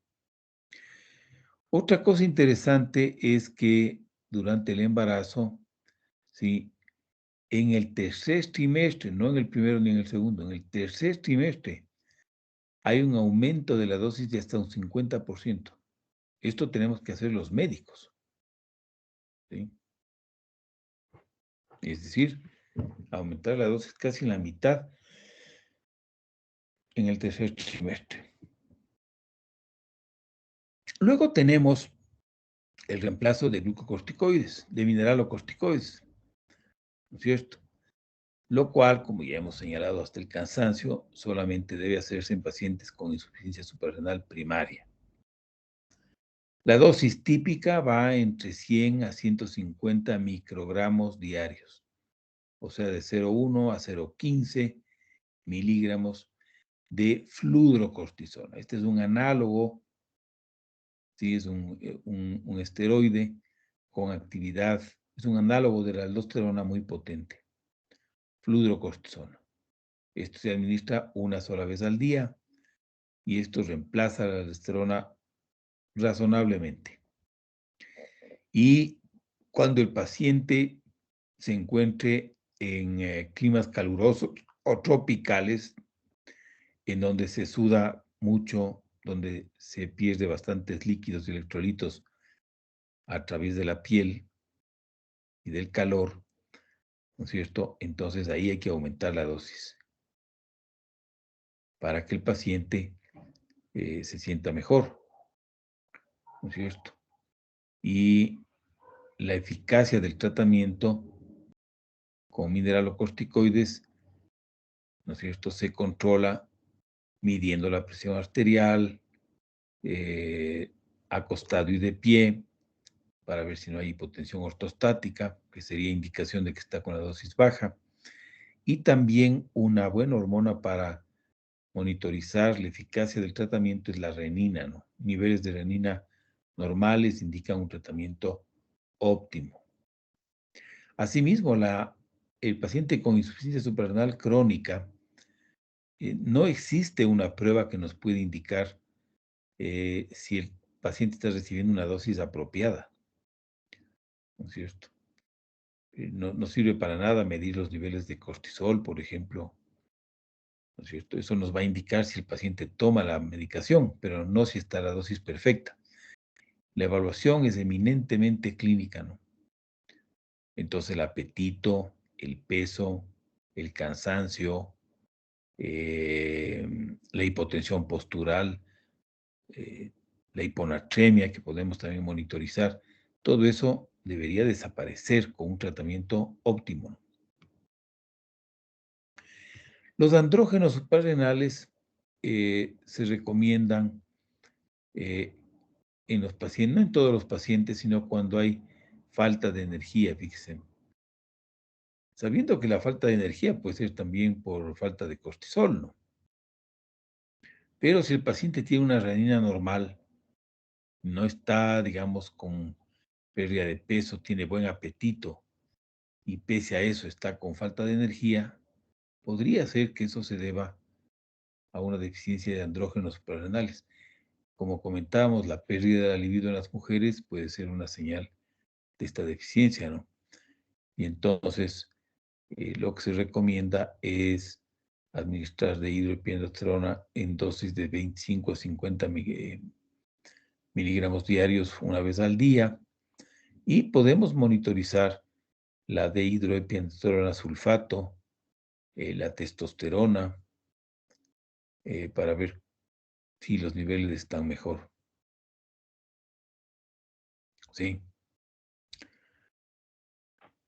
A: Otra cosa interesante es que durante el embarazo, ¿sí? En el tercer trimestre, no en el primero ni en el segundo, en el tercer trimestre, hay un aumento de la dosis de hasta un 50%. Esto tenemos que hacer los médicos, ¿sí? Es decir, aumentar la dosis casi en la mitad en el tercer trimestre. Luego tenemos el reemplazo de glucocorticoides, de mineralocorticoides, ¿no es cierto? Lo cual, como ya hemos señalado hasta el cansancio, solamente debe hacerse en pacientes con insuficiencia suprarrenal primaria. La dosis típica va entre 100 a 150 microgramos diarios, o sea, de 0,1 a 0,15 miligramos de fludrocortisona. Este es un análogo, ¿sí? Es un esteroide con actividad, es un análogo de la aldosterona muy potente, fludrocortisona. Esto se administra una sola vez al día y esto reemplaza la aldosterona razonablemente. Y cuando el paciente se encuentre en climas calurosos o tropicales, en donde se suda mucho, donde se pierde bastantes líquidos y electrolitos a través de la piel y del calor, ¿no es cierto? Entonces ahí hay que aumentar la dosis para que el paciente se sienta mejor, ¿no es cierto? Y la eficacia del tratamiento con mineralocorticoides, ¿no es cierto?, se controla midiendo la presión arterial, acostado y de pie, para ver si no hay hipotensión ortostática, que sería indicación de que está con la dosis baja, y también una buena hormona para monitorizar la eficacia del tratamiento es la renina, ¿no? Niveles de renina normales indican un tratamiento óptimo. Asimismo, el paciente con insuficiencia suprarrenal crónica, no existe una prueba que nos pueda indicar si el paciente está recibiendo una dosis apropiada, ¿no es cierto? No sirve para nada medir los niveles de cortisol, por ejemplo, ¿no es cierto? Eso nos va a indicar si el paciente toma la medicación, pero no si está la dosis perfecta. La evaluación es eminentemente clínica, ¿no? Entonces el apetito, el peso, el cansancio, la hipotensión postural, la hiponatremia que podemos también monitorizar, todo eso debería desaparecer con un tratamiento óptimo. Los andrógenos suprarrenales se recomiendan en los pacientes, no en todos los pacientes, sino cuando hay falta de energía, fíjense. Sabiendo que la falta de energía puede ser también por falta de cortisol, ¿no? Pero si el paciente tiene una renina normal, no está, digamos, con pérdida de peso, tiene buen apetito y pese a eso está con falta de energía, podría ser que eso se deba a una deficiencia de andrógenos suprarrenales. Como comentábamos, la pérdida de la libido en las mujeres puede ser una señal de esta deficiencia, ¿no? Y entonces, lo que se recomienda es administrar de hidroepiandrosterona en dosis de 25 a 50 miligramos diarios una vez al día y podemos monitorizar la dehidroepiandrosterona sulfato, la testosterona, para ver si los niveles están mejor. ¿Sí?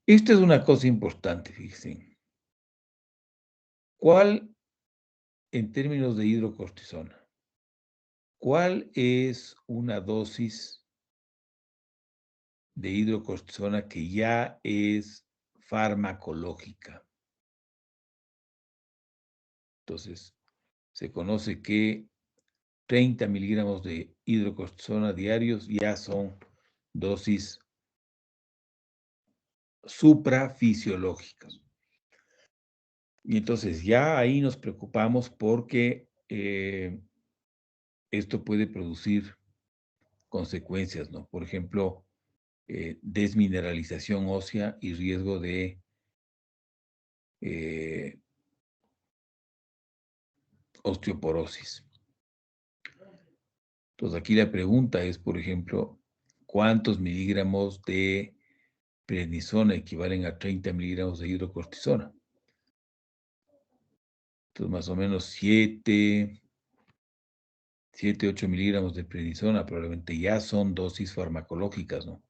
A: Esta es una cosa importante, fíjense. ¿Cuál, en términos de hidrocortisona, cuál es una dosis de hidrocortisona que ya es farmacológica. Entonces, se conoce que 30 miligramos de hidrocortisona diarios ya son dosis suprafisiológicas. Y entonces ya ahí nos preocupamos porque esto puede producir consecuencias, ¿no? Por ejemplo, desmineralización ósea y riesgo de eh, osteoporosis. Entonces aquí la pregunta es, por ejemplo, ¿cuántos miligramos de prednisona equivalen a 30 miligramos de hidrocortisona? Entonces más o menos 7, 8 miligramos de prednisona probablemente ya son dosis farmacológicas, ¿no?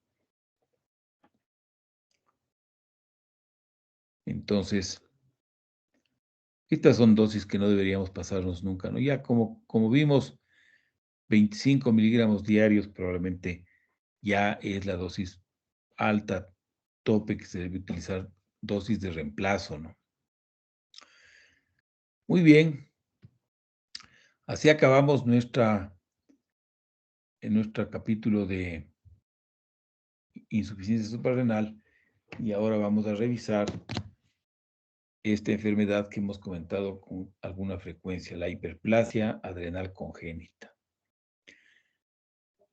A: Entonces, estas son dosis que no deberíamos pasarnos nunca, ¿no? Ya como vimos, 25 miligramos diarios probablemente ya es la dosis alta, tope, que se debe utilizar, dosis de reemplazo, ¿no? Muy bien, así acabamos en nuestro capítulo de insuficiencia suprarrenal y ahora vamos a revisar esta enfermedad que hemos comentado con alguna frecuencia, la hiperplasia adrenal congénita.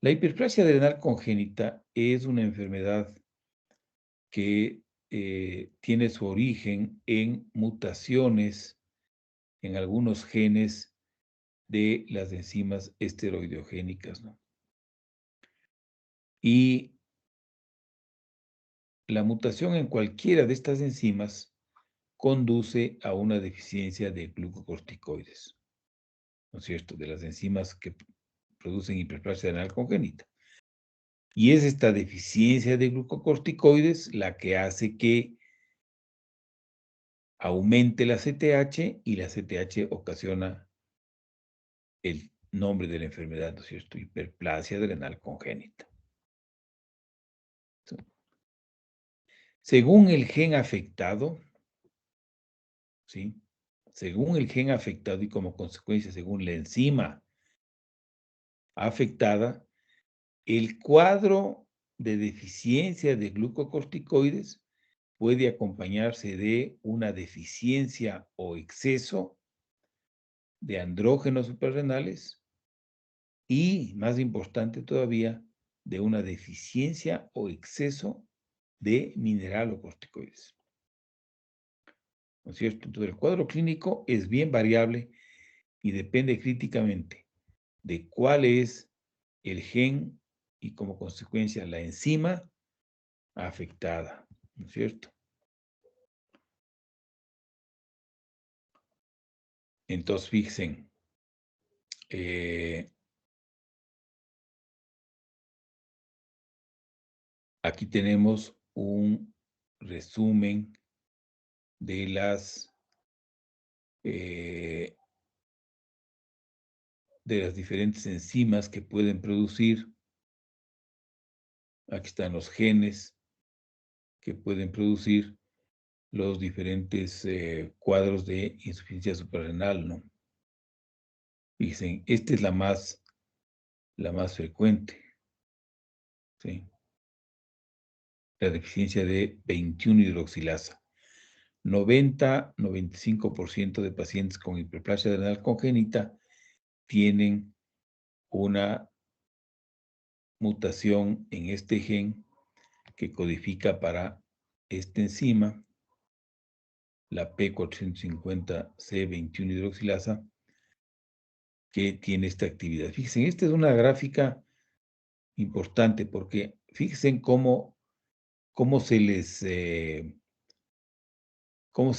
A: La hiperplasia adrenal congénita es una enfermedad que tiene su origen en mutaciones en algunos genes de las enzimas esteroideogénicas, ¿no? Y la mutación en cualquiera de estas enzimas conduce a una deficiencia de glucocorticoides, ¿no es cierto?, de las enzimas que producen hiperplasia adrenal congénita. Y es esta deficiencia de glucocorticoides la que hace que aumente la CTH y la CTH ocasiona el nombre de la enfermedad, ¿no es cierto?, hiperplasia adrenal congénita. Según el gen afectado, ¿sí? Según el gen afectado y como consecuencia, según la enzima afectada, el cuadro de deficiencia de glucocorticoides puede acompañarse de una deficiencia o exceso de andrógenos suprarrenales y, más importante todavía, de una deficiencia o exceso de mineralocorticoides, ¿no es cierto? Entonces, el cuadro clínico es bien variable y depende críticamente de cuál es el gen y, como consecuencia, la enzima afectada, ¿no es cierto? Entonces, fíjense, aquí tenemos un resumen de las diferentes enzimas que pueden producir. Aquí están los genes que pueden producir los diferentes cuadros de insuficiencia suprarrenal, ¿no? Fíjense, esta es la más frecuente, ¿sí? La deficiencia de 21-hidroxilasa. 95% de pacientes con hiperplasia adrenal congénita tienen una mutación en este gen que codifica para esta enzima, la P450C21-hidroxilasa, que tiene esta actividad. Fíjense, esta es una gráfica importante porque fíjense cómo cómo se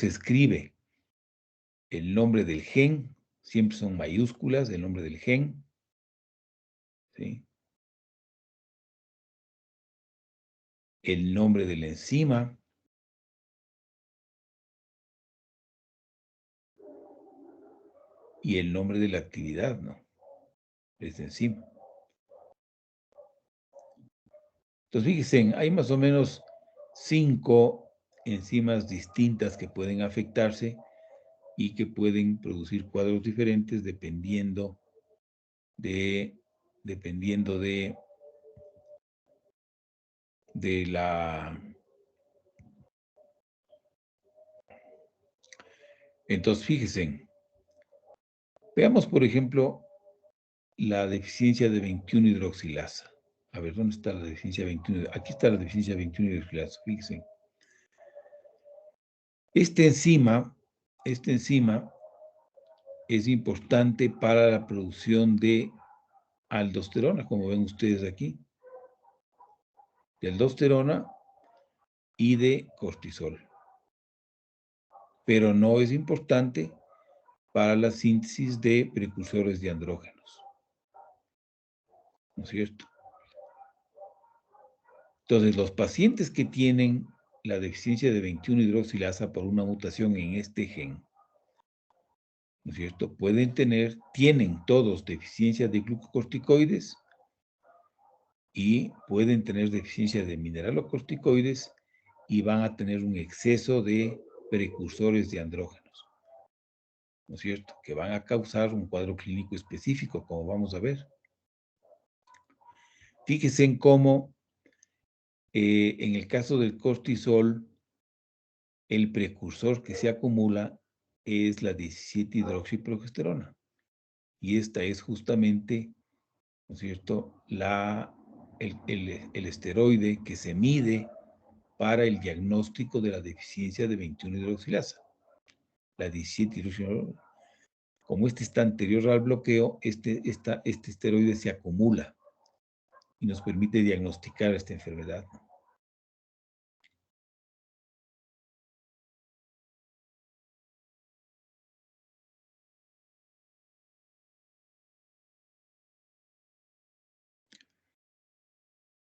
A: escribe el nombre del gen, siempre son mayúsculas, el nombre del gen, ¿sí? El nombre de la enzima, y el nombre de la actividad, ¿no?, de esta enzima. Entonces, fíjense, hay más o menos 5 enzimas distintas que pueden afectarse y que pueden producir cuadros diferentes de, dependiendo de la... Entonces, fíjense, veamos, por ejemplo, la deficiencia de 21-hidroxilasa. A ver, ¿dónde está la deficiencia de 21? Aquí está la deficiencia de 21-hidroxilasa, fíjense. Esta enzima es importante para la producción de aldosterona, como ven ustedes aquí, de aldosterona y de cortisol. Pero no es importante para la síntesis de precursores de andrógenos. ¿No es cierto? Entonces, los pacientes que tienen la deficiencia de 21-hidroxilasa por una mutación en este gen, ¿no es cierto? Tienen todos deficiencia de glucocorticoides y pueden tener deficiencia de mineralocorticoides y van a tener un exceso de precursores de andrógenos, ¿no es cierto? Que van a causar un cuadro clínico específico, como vamos a ver. Fíjense en cómo, en el caso del cortisol, el precursor que se acumula es la 17-hidroxiprogesterona. Y esta es justamente, ¿no es cierto?, el esteroide que se mide para el diagnóstico de la deficiencia de 21-hidroxilasa. La 17-hidroxilasa. Como este está anterior al bloqueo, este esteroide se acumula y nos permite diagnosticar esta enfermedad.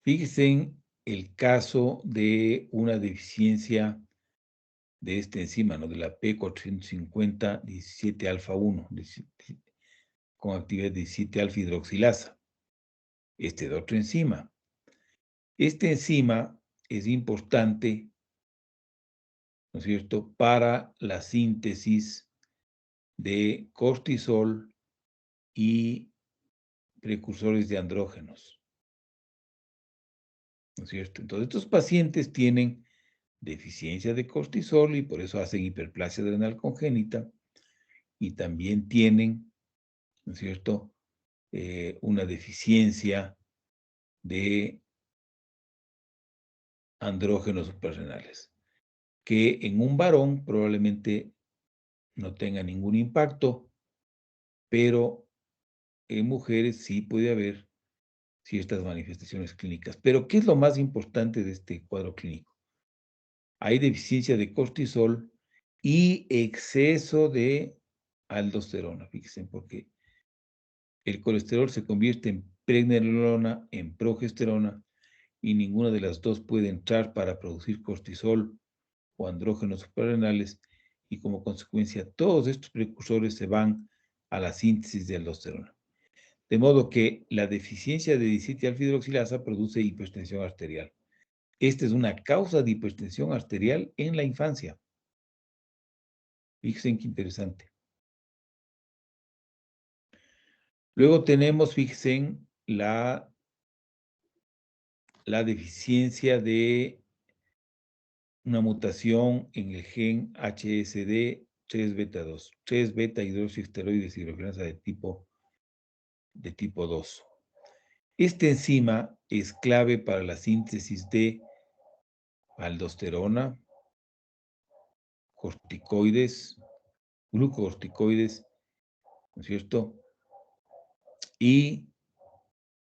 A: Fíjense en el caso de una deficiencia de esta enzima, ¿no? De la P450-17-alfa-1, con actividad de 17-alfa-hidroxilasa. Este de otra enzima. Esta enzima es importante, ¿no es cierto?, para la síntesis de cortisol y precursores de andrógenos, ¿no es cierto? Entonces, estos pacientes tienen deficiencia de cortisol y por eso hacen hiperplasia adrenal congénita y también tienen, ¿no es cierto?, una deficiencia de andrógenos suprarrenales, que en un varón probablemente no tenga ningún impacto, pero en mujeres sí puede haber ciertas manifestaciones clínicas. Pero, ¿qué es lo más importante de este cuadro clínico? Hay deficiencia de cortisol y exceso de aldosterona, fíjense, porque el colesterol se convierte en pregnenolona, en progesterona, y ninguna de las dos puede entrar para producir cortisol o andrógenos suprarrenales, y como consecuencia todos estos precursores se van a la síntesis de aldosterona. De modo que la deficiencia de 17-alfa-hidroxilasa produce hipertensión arterial. Esta es una causa de hipertensión arterial en la infancia. Fíjense qué interesante. Luego tenemos, fíjense, la deficiencia de una mutación en el gen HSD 3-beta-2, 3-beta-hidroxiesteroides hidrogenasa de tipo 2. Esta enzima es clave para la síntesis de aldosterona, corticoides, glucocorticoides, ¿no es cierto?, y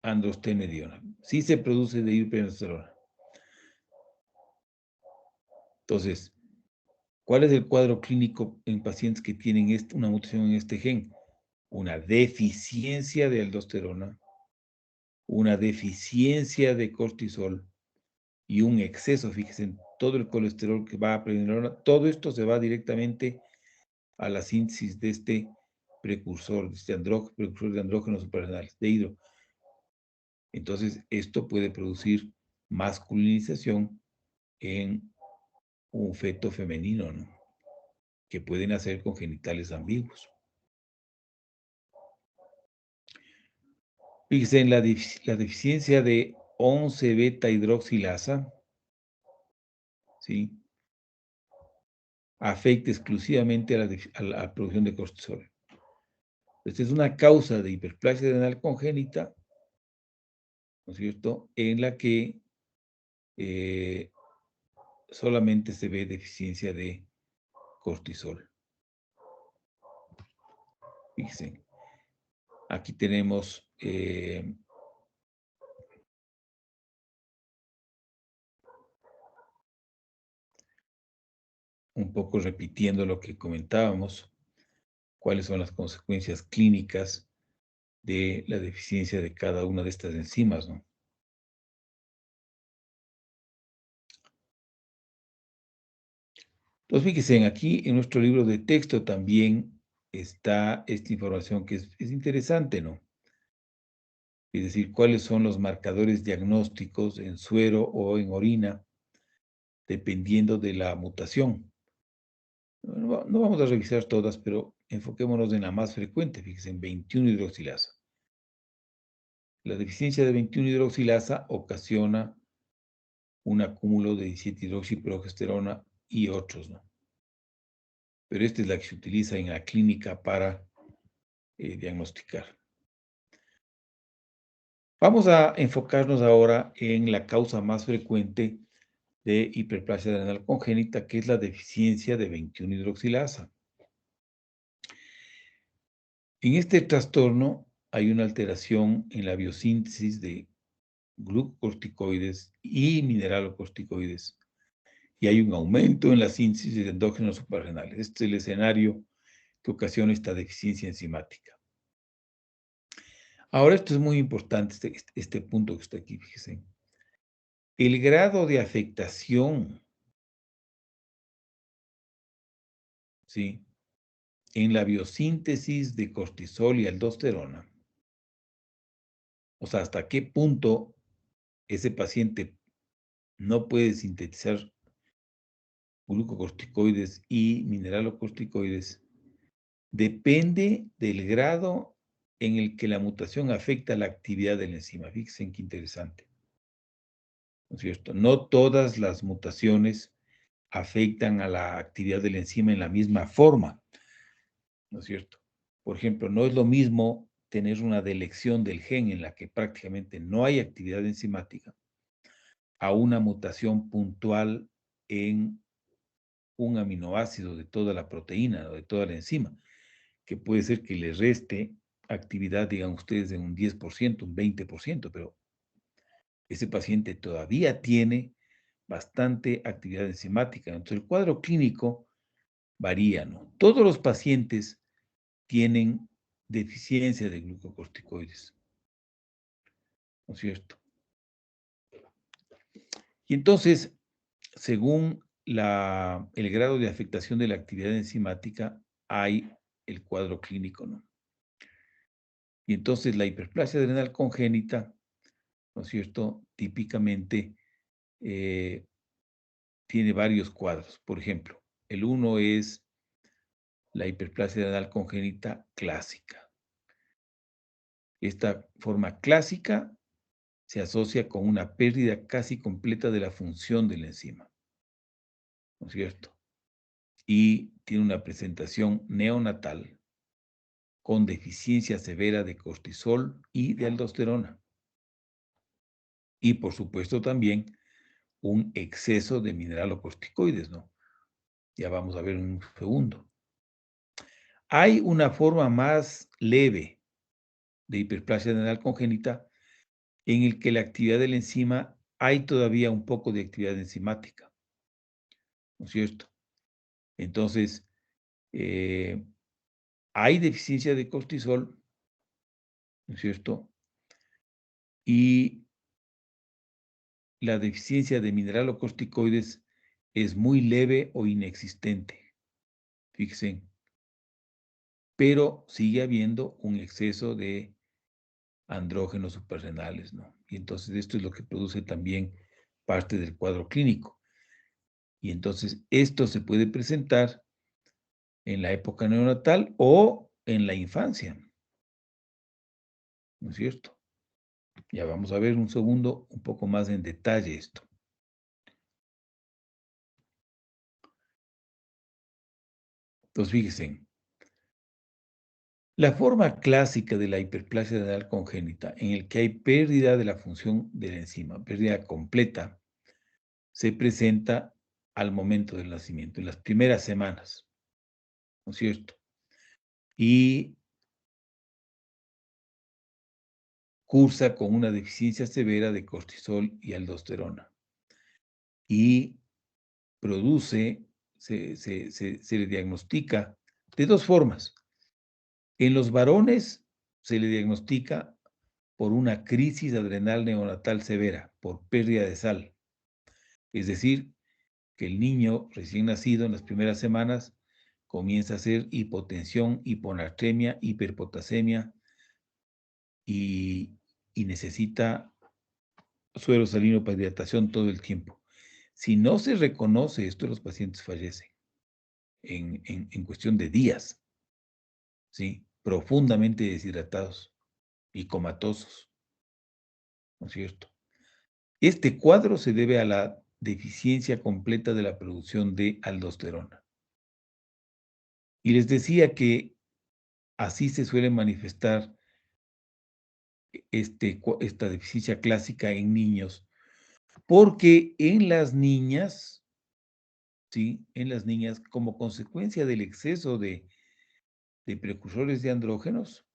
A: androstenediona. Sí se produce de hiperaldosterona. Entonces, ¿cuál es el cuadro clínico en pacientes que tienen una mutación en este gen? Una deficiencia de aldosterona, una deficiencia de cortisol y un exceso, fíjense, en todo el colesterol que va a pregnenolona, todo esto se va directamente a la síntesis de este precursor, precursor de andrógenos suprarrenales, de hidro. Entonces, esto puede producir masculinización en un feto femenino, ¿no? Que puede nacer con genitales ambiguos. Fíjense en la deficiencia de 11 beta hidroxilasa, ¿sí? Afecta exclusivamente a la producción de cortisol. Esta es una causa de hiperplasia adrenal congénita, ¿no es cierto?, en la que solamente se ve deficiencia de cortisol. Fíjense, aquí tenemos un poco repitiendo lo que comentábamos, cuáles son las consecuencias clínicas de la deficiencia de cada una de estas enzimas, ¿no? Entonces, fíjense, aquí en nuestro libro de texto también está esta información que es interesante, ¿no? Es decir, cuáles son los marcadores diagnósticos en suero o en orina, dependiendo de la mutación. No vamos a revisar todas, pero enfoquémonos en la más frecuente, fíjense, en 21-hidroxilasa. La deficiencia de 21-hidroxilasa ocasiona un acúmulo de 17-hidroxiprogesterona y otros, ¿no? Pero esta es la que se utiliza en la clínica para diagnosticar. Vamos a enfocarnos ahora en la causa más frecuente de hiperplasia adrenal congénita, que es la deficiencia de 21-hidroxilasa. En este trastorno hay una alteración en la biosíntesis de glucocorticoides y mineralocorticoides, y hay un aumento en la síntesis de endógenos suprarrenales. Este es el escenario que ocasiona esta deficiencia enzimática. Ahora, esto es muy importante, este punto que está aquí, fíjense. El grado de afectación, ¿sí?, en la biosíntesis de cortisol y aldosterona, o sea, hasta qué punto ese paciente no puede sintetizar glucocorticoides y mineralocorticoides, depende del grado en el que la mutación afecta la actividad de la enzima. Fíjense qué interesante, ¿no es cierto? No todas las mutaciones afectan a la actividad de la enzima en la misma forma, ¿no es cierto? Por ejemplo, no es lo mismo tener una delección del gen en la que prácticamente no hay actividad enzimática a una mutación puntual en un aminoácido de toda la proteína o de toda la enzima, que puede ser que le reste actividad, digan ustedes, en un 10%, un 20%, pero ese paciente todavía tiene bastante actividad enzimática. Entonces, el cuadro clínico varía, ¿no? Todos los pacientes tienen deficiencia de glucocorticoides, ¿no es cierto? Y entonces, según el grado de afectación de la actividad enzimática, hay el cuadro clínico, ¿no? Y entonces la hiperplasia adrenal congénita, ¿no es cierto?, típicamente tiene varios cuadros. Por ejemplo, el uno es la hiperplasia adrenal congénita clásica. Esta forma clásica se asocia con una pérdida casi completa de la función de la enzima, ¿no es cierto? Y tiene una presentación neonatal con deficiencia severa de cortisol y de aldosterona. Y por supuesto también un exceso de mineralocorticoides, ¿no? Ya vamos a ver en un segundo. Hay una forma más leve de hiperplasia adrenal congénita en el que la actividad de la enzima, hay todavía un poco de actividad enzimática, ¿no es cierto? Entonces, hay deficiencia de cortisol, ¿no es cierto? Y la deficiencia de mineralocorticoides es muy leve o inexistente, fíjense, pero sigue habiendo un exceso de andrógenos suprarrenales, ¿no? Y entonces esto es lo que produce también parte del cuadro clínico. Y entonces esto se puede presentar en la época neonatal o en la infancia, ¿no es cierto? Ya vamos a ver un segundo un poco más en detalle esto. Entonces, fíjense, la forma clásica de la hiperplasia adrenal congénita, en el que hay pérdida de la función de la enzima, pérdida completa, se presenta al momento del nacimiento, en las primeras semanas, ¿no es cierto? Y cursa con una deficiencia severa de cortisol y aldosterona. Y produce, se le diagnostica de dos formas. En los varones se le diagnostica por una crisis adrenal neonatal severa, por pérdida de sal. Es decir, que el niño recién nacido en las primeras semanas comienza a hacer hipotensión, hiponatremia, hiperpotasemia y, necesita suero salino para hidratación todo el tiempo. Si no se reconoce esto, los pacientes fallecen en cuestión de días, ¿sí? Profundamente deshidratados y comatosos, ¿no es cierto? Este cuadro se debe a la deficiencia completa de la producción de aldosterona. Y les decía que así se suele manifestar esta deficiencia clásica en niños, porque en las niñas, ¿sí? En las niñas, como consecuencia del exceso de precursores de andrógenos,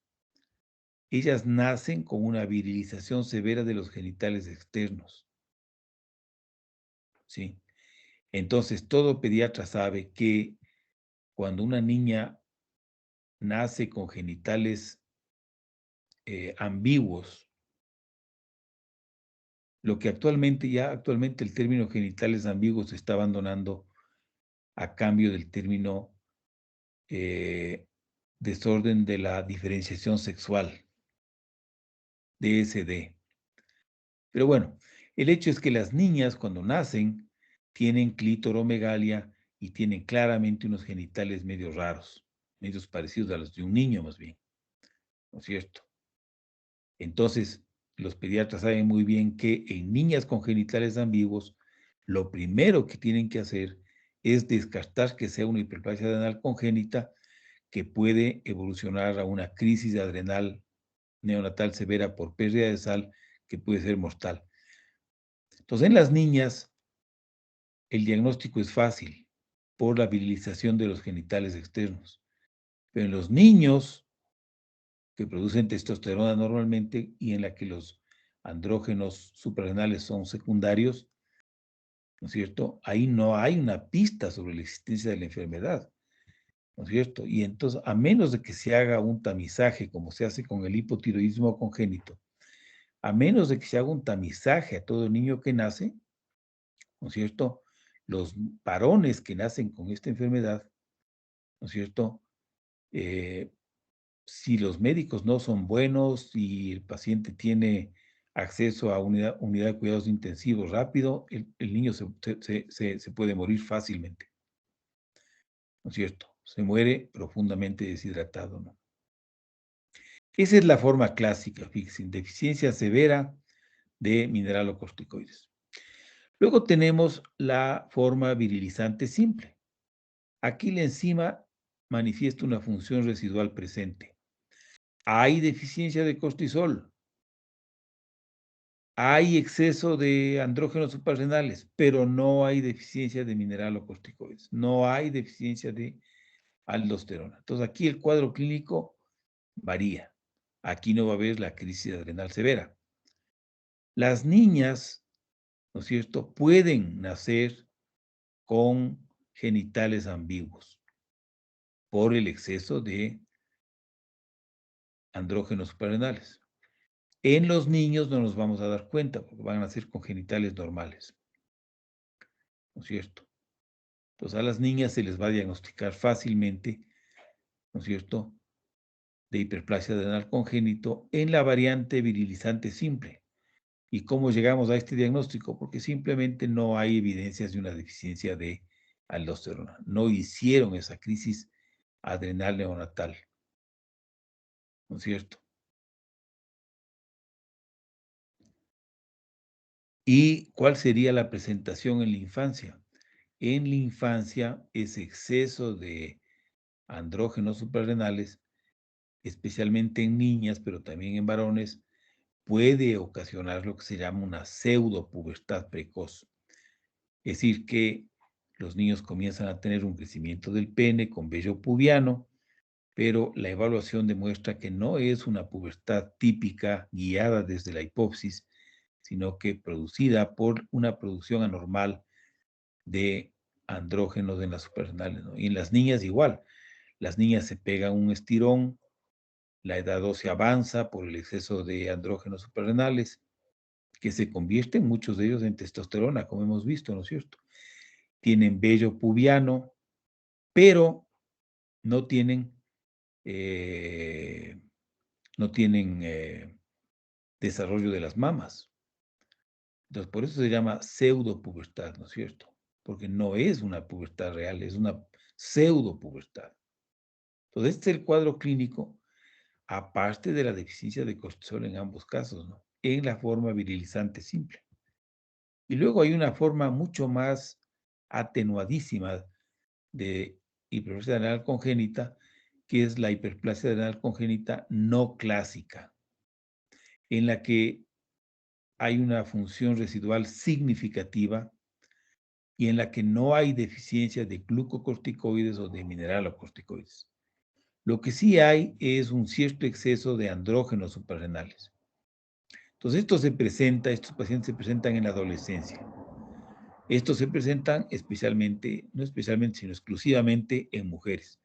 A: ellas nacen con una virilización severa de los genitales externos, ¿sí? Entonces, todo pediatra sabe que cuando una niña nace con genitales ambiguos, lo que actualmente el término genitales ambiguos se está abandonando a cambio del término desorden de la diferenciación sexual, DSD. Pero bueno, el hecho es que las niñas cuando nacen tienen clitoromegalia y tienen claramente unos genitales medio raros, medios parecidos a los de un niño más bien, ¿no es cierto? Entonces, los pediatras saben muy bien que en niñas con genitales ambiguos, lo primero que tienen que hacer es descartar que sea una hiperplasia adrenal congénita que puede evolucionar a una crisis adrenal neonatal severa por pérdida de sal que puede ser mortal. Entonces, en las niñas, el diagnóstico es fácil por la virilización de los genitales externos. Pero en los niños que producen testosterona normalmente y en la que los andrógenos suprarrenales son secundarios, ¿no es cierto? Ahí no hay una pista sobre la existencia de la enfermedad, ¿no es cierto? Y entonces, a menos de que se haga un tamizaje, como se hace con el hipotiroidismo congénito, a menos de que se haga un tamizaje a todo niño que nace, ¿no es cierto? Los varones que nacen con esta enfermedad, ¿no es cierto? Eh, si los médicos no son buenos y el paciente tiene acceso a unidad de cuidados intensivos rápido, el niño se puede morir fácilmente, ¿no es cierto? Se muere profundamente deshidratado, ¿no? Esa es la forma clásica, fíjense, deficiencia severa de mineralocorticoides. Luego tenemos la forma virilizante simple. Aquí la enzima manifiesta una función residual presente. Hay deficiencia de cortisol, hay exceso de andrógenos suprarrenales, pero no hay deficiencia de mineralocorticoides, no hay deficiencia de aldosterona. Entonces aquí el cuadro clínico varía. Aquí no va a haber la crisis adrenal severa. Las niñas, ¿no es cierto?, pueden nacer con genitales ambiguos por el exceso de andrógenos suprarrenales. En los niños no nos vamos a dar cuenta porque van a nacer con genitales normales, ¿no es cierto? Entonces a las niñas se les va a diagnosticar fácilmente, ¿no es cierto?, de hiperplasia adrenal congénito en la variante virilizante simple. ¿Y cómo llegamos a este diagnóstico? Porque simplemente no hay evidencias de una deficiencia de aldosterona. No hicieron esa crisis adrenal neonatal, ¿no es cierto? ¿Y cuál sería la presentación en la infancia? En la infancia, ese exceso de andrógenos suprarrenales, especialmente en niñas, pero también en varones, puede ocasionar lo que se llama una pseudopubertad precoz. Es decir, que los niños comienzan a tener un crecimiento del pene con vello pubiano, pero la evaluación demuestra que no es una pubertad típica guiada desde la hipófisis, sino que producida por una producción anormal de andrógenos en las suprarrenales, ¿no? Y en las niñas igual. Las niñas se pegan un estirón, la edad ósea avanza por el exceso de andrógenos suprarrenales, que se convierten muchos de ellos en testosterona, como hemos visto, ¿no es cierto? Tienen vello pubiano, pero no tienen, eh, no tienen desarrollo de las mamas. Entonces, por eso se llama pseudopubertad, ¿no es cierto? Porque no es una pubertad real, es una pseudopubertad. Entonces, este es el cuadro clínico, aparte de la deficiencia de cortisol en ambos casos, ¿no? En la forma virilizante simple. Y luego hay una forma mucho más atenuadísima de hiperplasia adrenal congénita, que es la hiperplasia adrenal congénita no clásica, en la que hay una función residual significativa y en la que no hay deficiencia de glucocorticoides o de mineralocorticoides. Lo que sí hay es un cierto exceso de andrógenos suprarrenales. Entonces, estos pacientes se presentan en la adolescencia. Estos se presentan especialmente, no especialmente, sino exclusivamente en mujeres.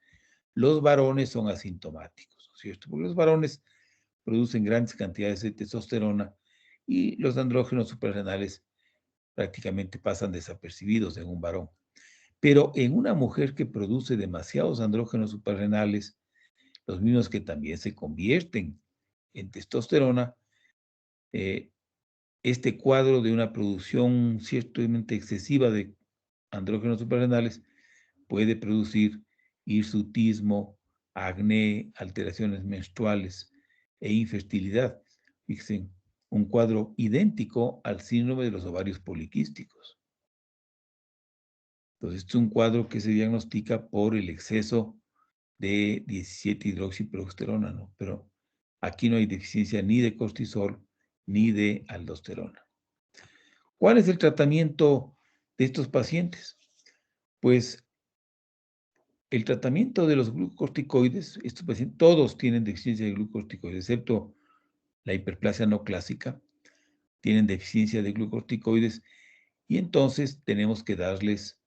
A: Los varones son asintomáticos, ¿no es cierto? Porque los varones producen grandes cantidades de testosterona y los andrógenos suprarrenales prácticamente pasan desapercibidos en un varón. Pero en una mujer que produce demasiados andrógenos suprarrenales, los mismos que también se convierten en testosterona, eh, este cuadro de una producción ciertamente excesiva de andrógenos suprarrenales puede producir hirsutismo, acné, alteraciones menstruales e infertilidad. Fíjense, un cuadro idéntico al síndrome de los ovarios poliquísticos. Entonces, este es un cuadro que se diagnostica por el exceso de 17-hidroxiprogesterona, ¿no? Pero aquí no hay deficiencia ni de cortisol ni de aldosterona. ¿Cuál es el tratamiento de estos pacientes? Pues el tratamiento de los glucocorticoides, estos pacientes todos tienen deficiencia de glucocorticoides, excepto la hiperplasia no clásica, tienen deficiencia de glucocorticoides y entonces tenemos que darles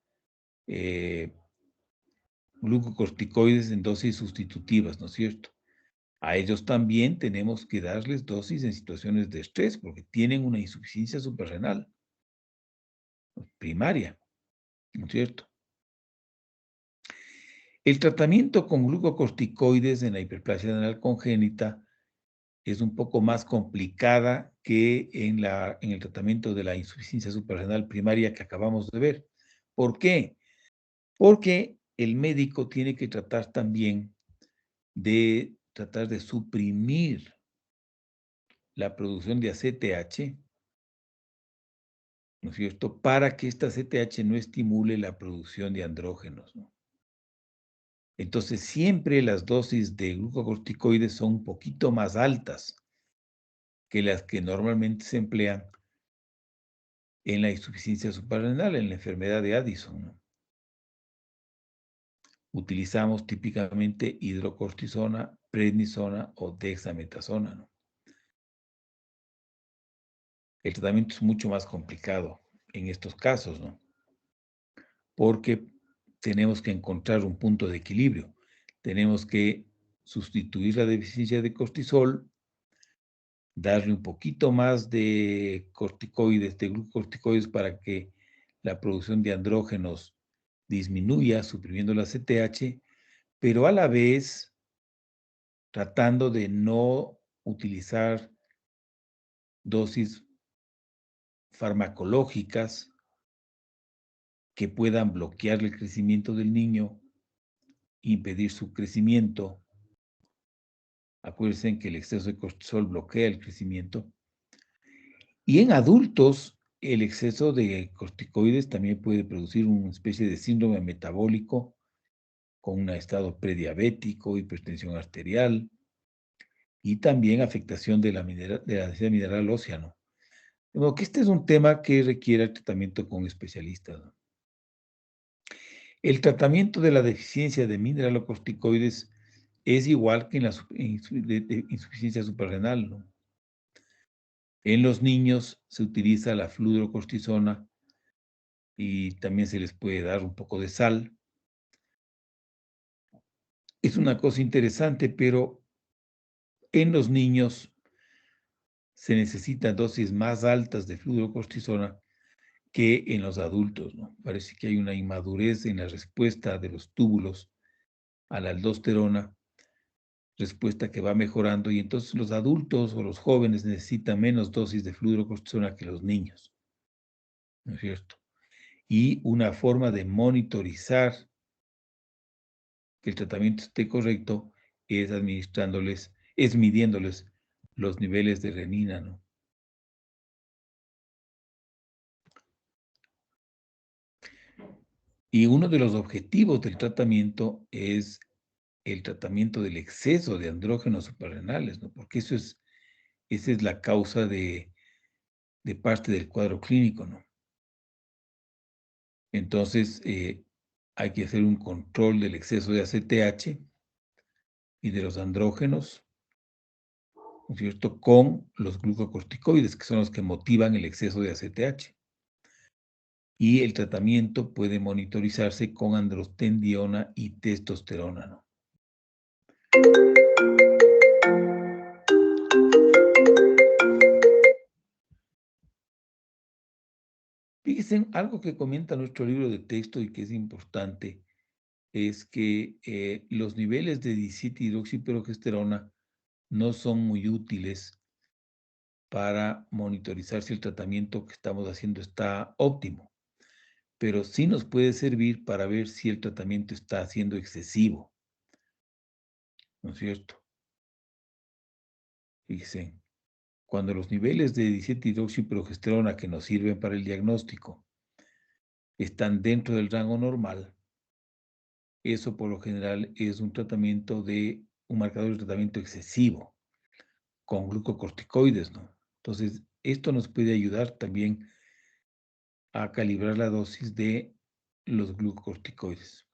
A: glucocorticoides en dosis sustitutivas, ¿no es cierto? A ellos también tenemos que darles dosis en situaciones de estrés porque tienen una insuficiencia suprarrenal primaria, ¿no es cierto? El tratamiento con glucocorticoides en la hiperplasia adrenal congénita es un poco más complicada que en el tratamiento de la insuficiencia suprarrenal primaria que acabamos de ver. ¿Por qué? Porque el médico tiene que tratar también de tratar de suprimir la producción de ACTH, ¿no es cierto? Para que esta ACTH no estimule la producción de andrógenos, ¿no? Entonces, siempre las dosis de glucocorticoides son un poquito más altas que las que normalmente se emplean en la insuficiencia suprarrenal, en la enfermedad de Addison, ¿no? Utilizamos típicamente hidrocortisona, prednisona o dexametasona, ¿no? El tratamiento es mucho más complicado en estos casos, ¿no? Porque tenemos que encontrar un punto de equilibrio. Tenemos que sustituir la deficiencia de cortisol, darle un poquito más de corticoides, de glucocorticoides para que la producción de andrógenos disminuya, suprimiendo la CTH, pero a la vez tratando de no utilizar dosis farmacológicas que puedan bloquear el crecimiento del niño, impedir su crecimiento. Acuérdense que el exceso de cortisol bloquea el crecimiento. Y en adultos, el exceso de corticoides también puede producir una especie de síndrome metabólico con un estado prediabético, hipertensión arterial y también afectación de la densidad mineral ósea, ¿no? De modo que este es un tema que requiere tratamiento con especialistas, ¿no? El tratamiento de la deficiencia de mineralocorticoides es igual que en la de insuficiencia suprarrenal, ¿no? En los niños se utiliza la fludrocortisona y también se les puede dar un poco de sal. Es una cosa interesante, pero en los niños se necesitan dosis más altas de fludrocortisona que en los adultos, ¿no? Parece que hay una inmadurez en la respuesta de los túbulos a la aldosterona, respuesta que va mejorando, y entonces los adultos o los jóvenes necesitan menos dosis de fludrocortisona que los niños, ¿no es cierto? Y una forma de monitorizar que el tratamiento esté correcto es es midiéndoles los niveles de renina, ¿no? Y uno de los objetivos del tratamiento es el tratamiento del exceso de andrógenos suprarrenales, ¿no? Porque esa es la causa de parte del cuadro clínico, ¿no? Entonces, hay que hacer un control del exceso de ACTH y de los andrógenos, ¿no es cierto?, con los glucocorticoides, que son los que motivan el exceso de ACTH. Y el tratamiento puede monitorizarse con androstendiona y testosterona, ¿no? Fíjense, algo que comenta nuestro libro de texto y que es importante es que los niveles de 17-hidroxiprogesterona no son muy útiles para monitorizar si el tratamiento que estamos haciendo está óptimo, pero sí nos puede servir para ver si el tratamiento está siendo excesivo, ¿no es cierto? Fíjense, cuando los niveles de 17-hidroxiprogesterona que nos sirven para el diagnóstico están dentro del rango normal, eso por lo general es un marcador de tratamiento excesivo con glucocorticoides, ¿no? Entonces, esto nos puede ayudar también a calibrar la dosis de los glucocorticoides.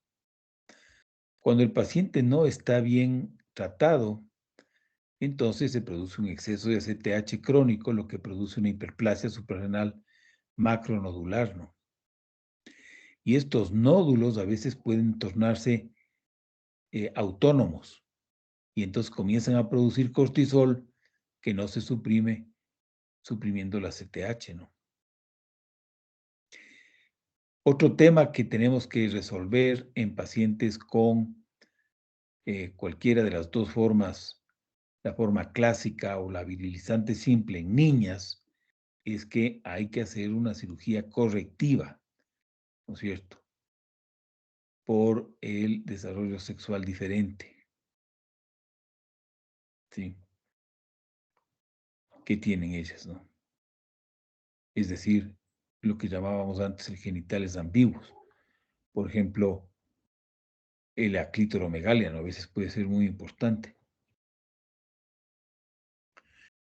A: Cuando el paciente no está bien tratado, entonces se produce un exceso de ACTH crónico, lo que produce una hiperplasia suprarrenal macronodular, ¿no? Y estos nódulos a veces pueden tornarse autónomos y entonces comienzan a producir cortisol que no se suprime, suprimiendo la ACTH, ¿no? Otro tema que tenemos que resolver en pacientes con cualquiera de las dos formas, la forma clásica o la virilizante simple en niñas, es que hay que hacer una cirugía correctiva, ¿no es cierto?, por el desarrollo sexual diferente, ¿sí?, que tienen ellas, ¿no? Es decir, lo que llamábamos antes el genitales ambiguos. Por ejemplo, el aclítoromegalia, ¿no?, a veces puede ser muy importante.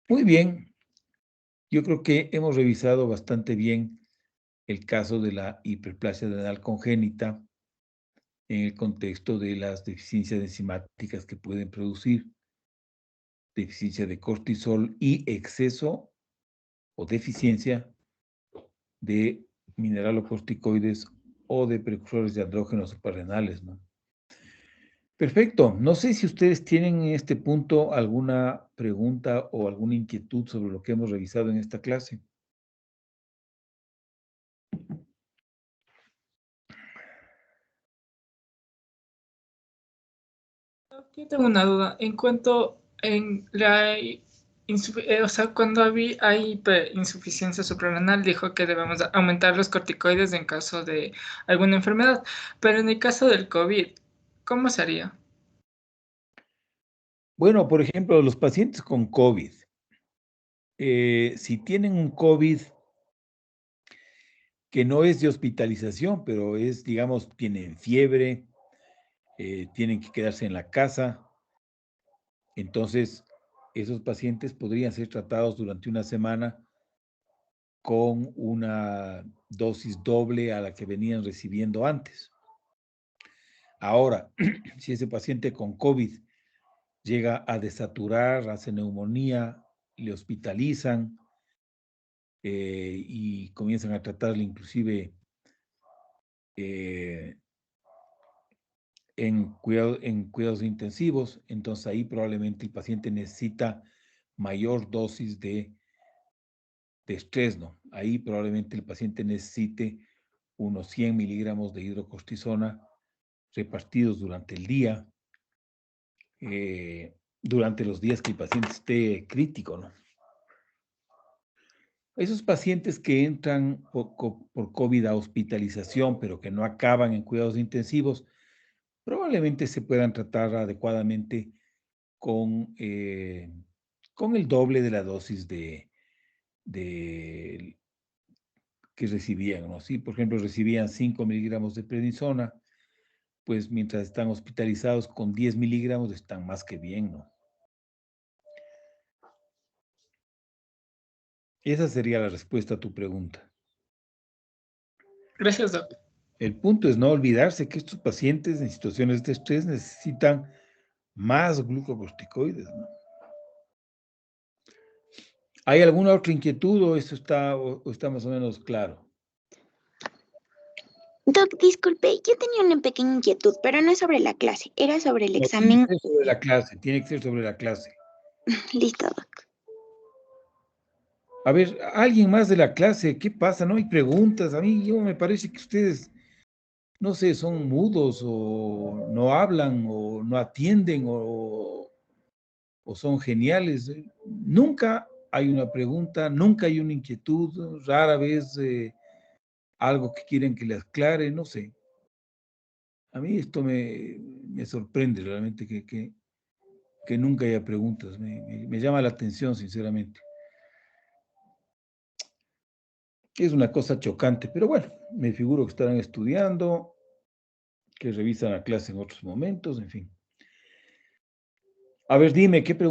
A: Muy bien, yo creo que hemos revisado bastante bien el caso de la hiperplasia adrenal congénita en el contexto de las deficiencias enzimáticas que pueden producir deficiencia de cortisol y exceso o deficiencia de mineralocorticoides o de precursores de andrógenos suprarrenales, ¿no? Perfecto. No sé si ustedes tienen en este punto alguna pregunta o alguna inquietud sobre lo que hemos revisado en esta clase.
B: Yo tengo una duda. En cuanto en la o sea, cuando hay insuficiencia suprarrenal, dijo que debemos aumentar los corticoides en caso de alguna enfermedad. Pero en el caso del COVID, ¿cómo sería?
A: Bueno, por ejemplo, los pacientes con COVID, si tienen un COVID que no es de hospitalización, pero es, digamos, tienen fiebre, tienen que quedarse en la casa, entonces esos pacientes podrían ser tratados durante una semana con una dosis doble a la que venían recibiendo antes. Ahora, si ese paciente con COVID llega a desaturar, hace neumonía, le hospitalizan y comienzan a tratarle inclusive eh, en cuidados intensivos, entonces ahí probablemente el paciente necesita mayor dosis de estrés, ¿no? Ahí probablemente el paciente necesite unos 100 miligramos de hidrocortisona repartidos durante el día, durante los días que el paciente esté crítico, ¿no? Esos pacientes que entran por COVID a hospitalización, pero que no acaban en cuidados intensivos, probablemente se puedan tratar adecuadamente con, con el doble de la dosis de que recibían, ¿no? Si, por ejemplo, recibían 5 miligramos de prednisona, pues mientras están hospitalizados con 10 miligramos están más que bien, ¿no? Esa sería la respuesta a tu pregunta.
B: Gracias, Doc.
A: El punto es no olvidarse que estos pacientes en situaciones de estrés necesitan más glucocorticoides, ¿no? ¿Hay alguna otra inquietud o eso está, o está más o menos claro?
C: Doc, disculpe, yo tenía una pequeña inquietud, pero no es sobre la clase, era sobre el
A: No, tiene
C: examen.
A: que ser sobre la clase, tiene que ser sobre la clase.
C: Listo, Doc.
A: A ver, alguien más de la clase, ¿qué pasa? No hay preguntas. A mí me parece que ustedes, no sé, son mudos o no hablan o no atienden o son geniales. Nunca hay una pregunta, nunca hay una inquietud, rara vez algo que quieren que les aclare, no sé. A mí esto me sorprende realmente que nunca haya preguntas. Me llama la atención, sinceramente. Es una cosa chocante, pero bueno, me figuro que estarán estudiando, que revisan la clase en otros momentos, en fin. A ver, dime, ¿qué preguntas?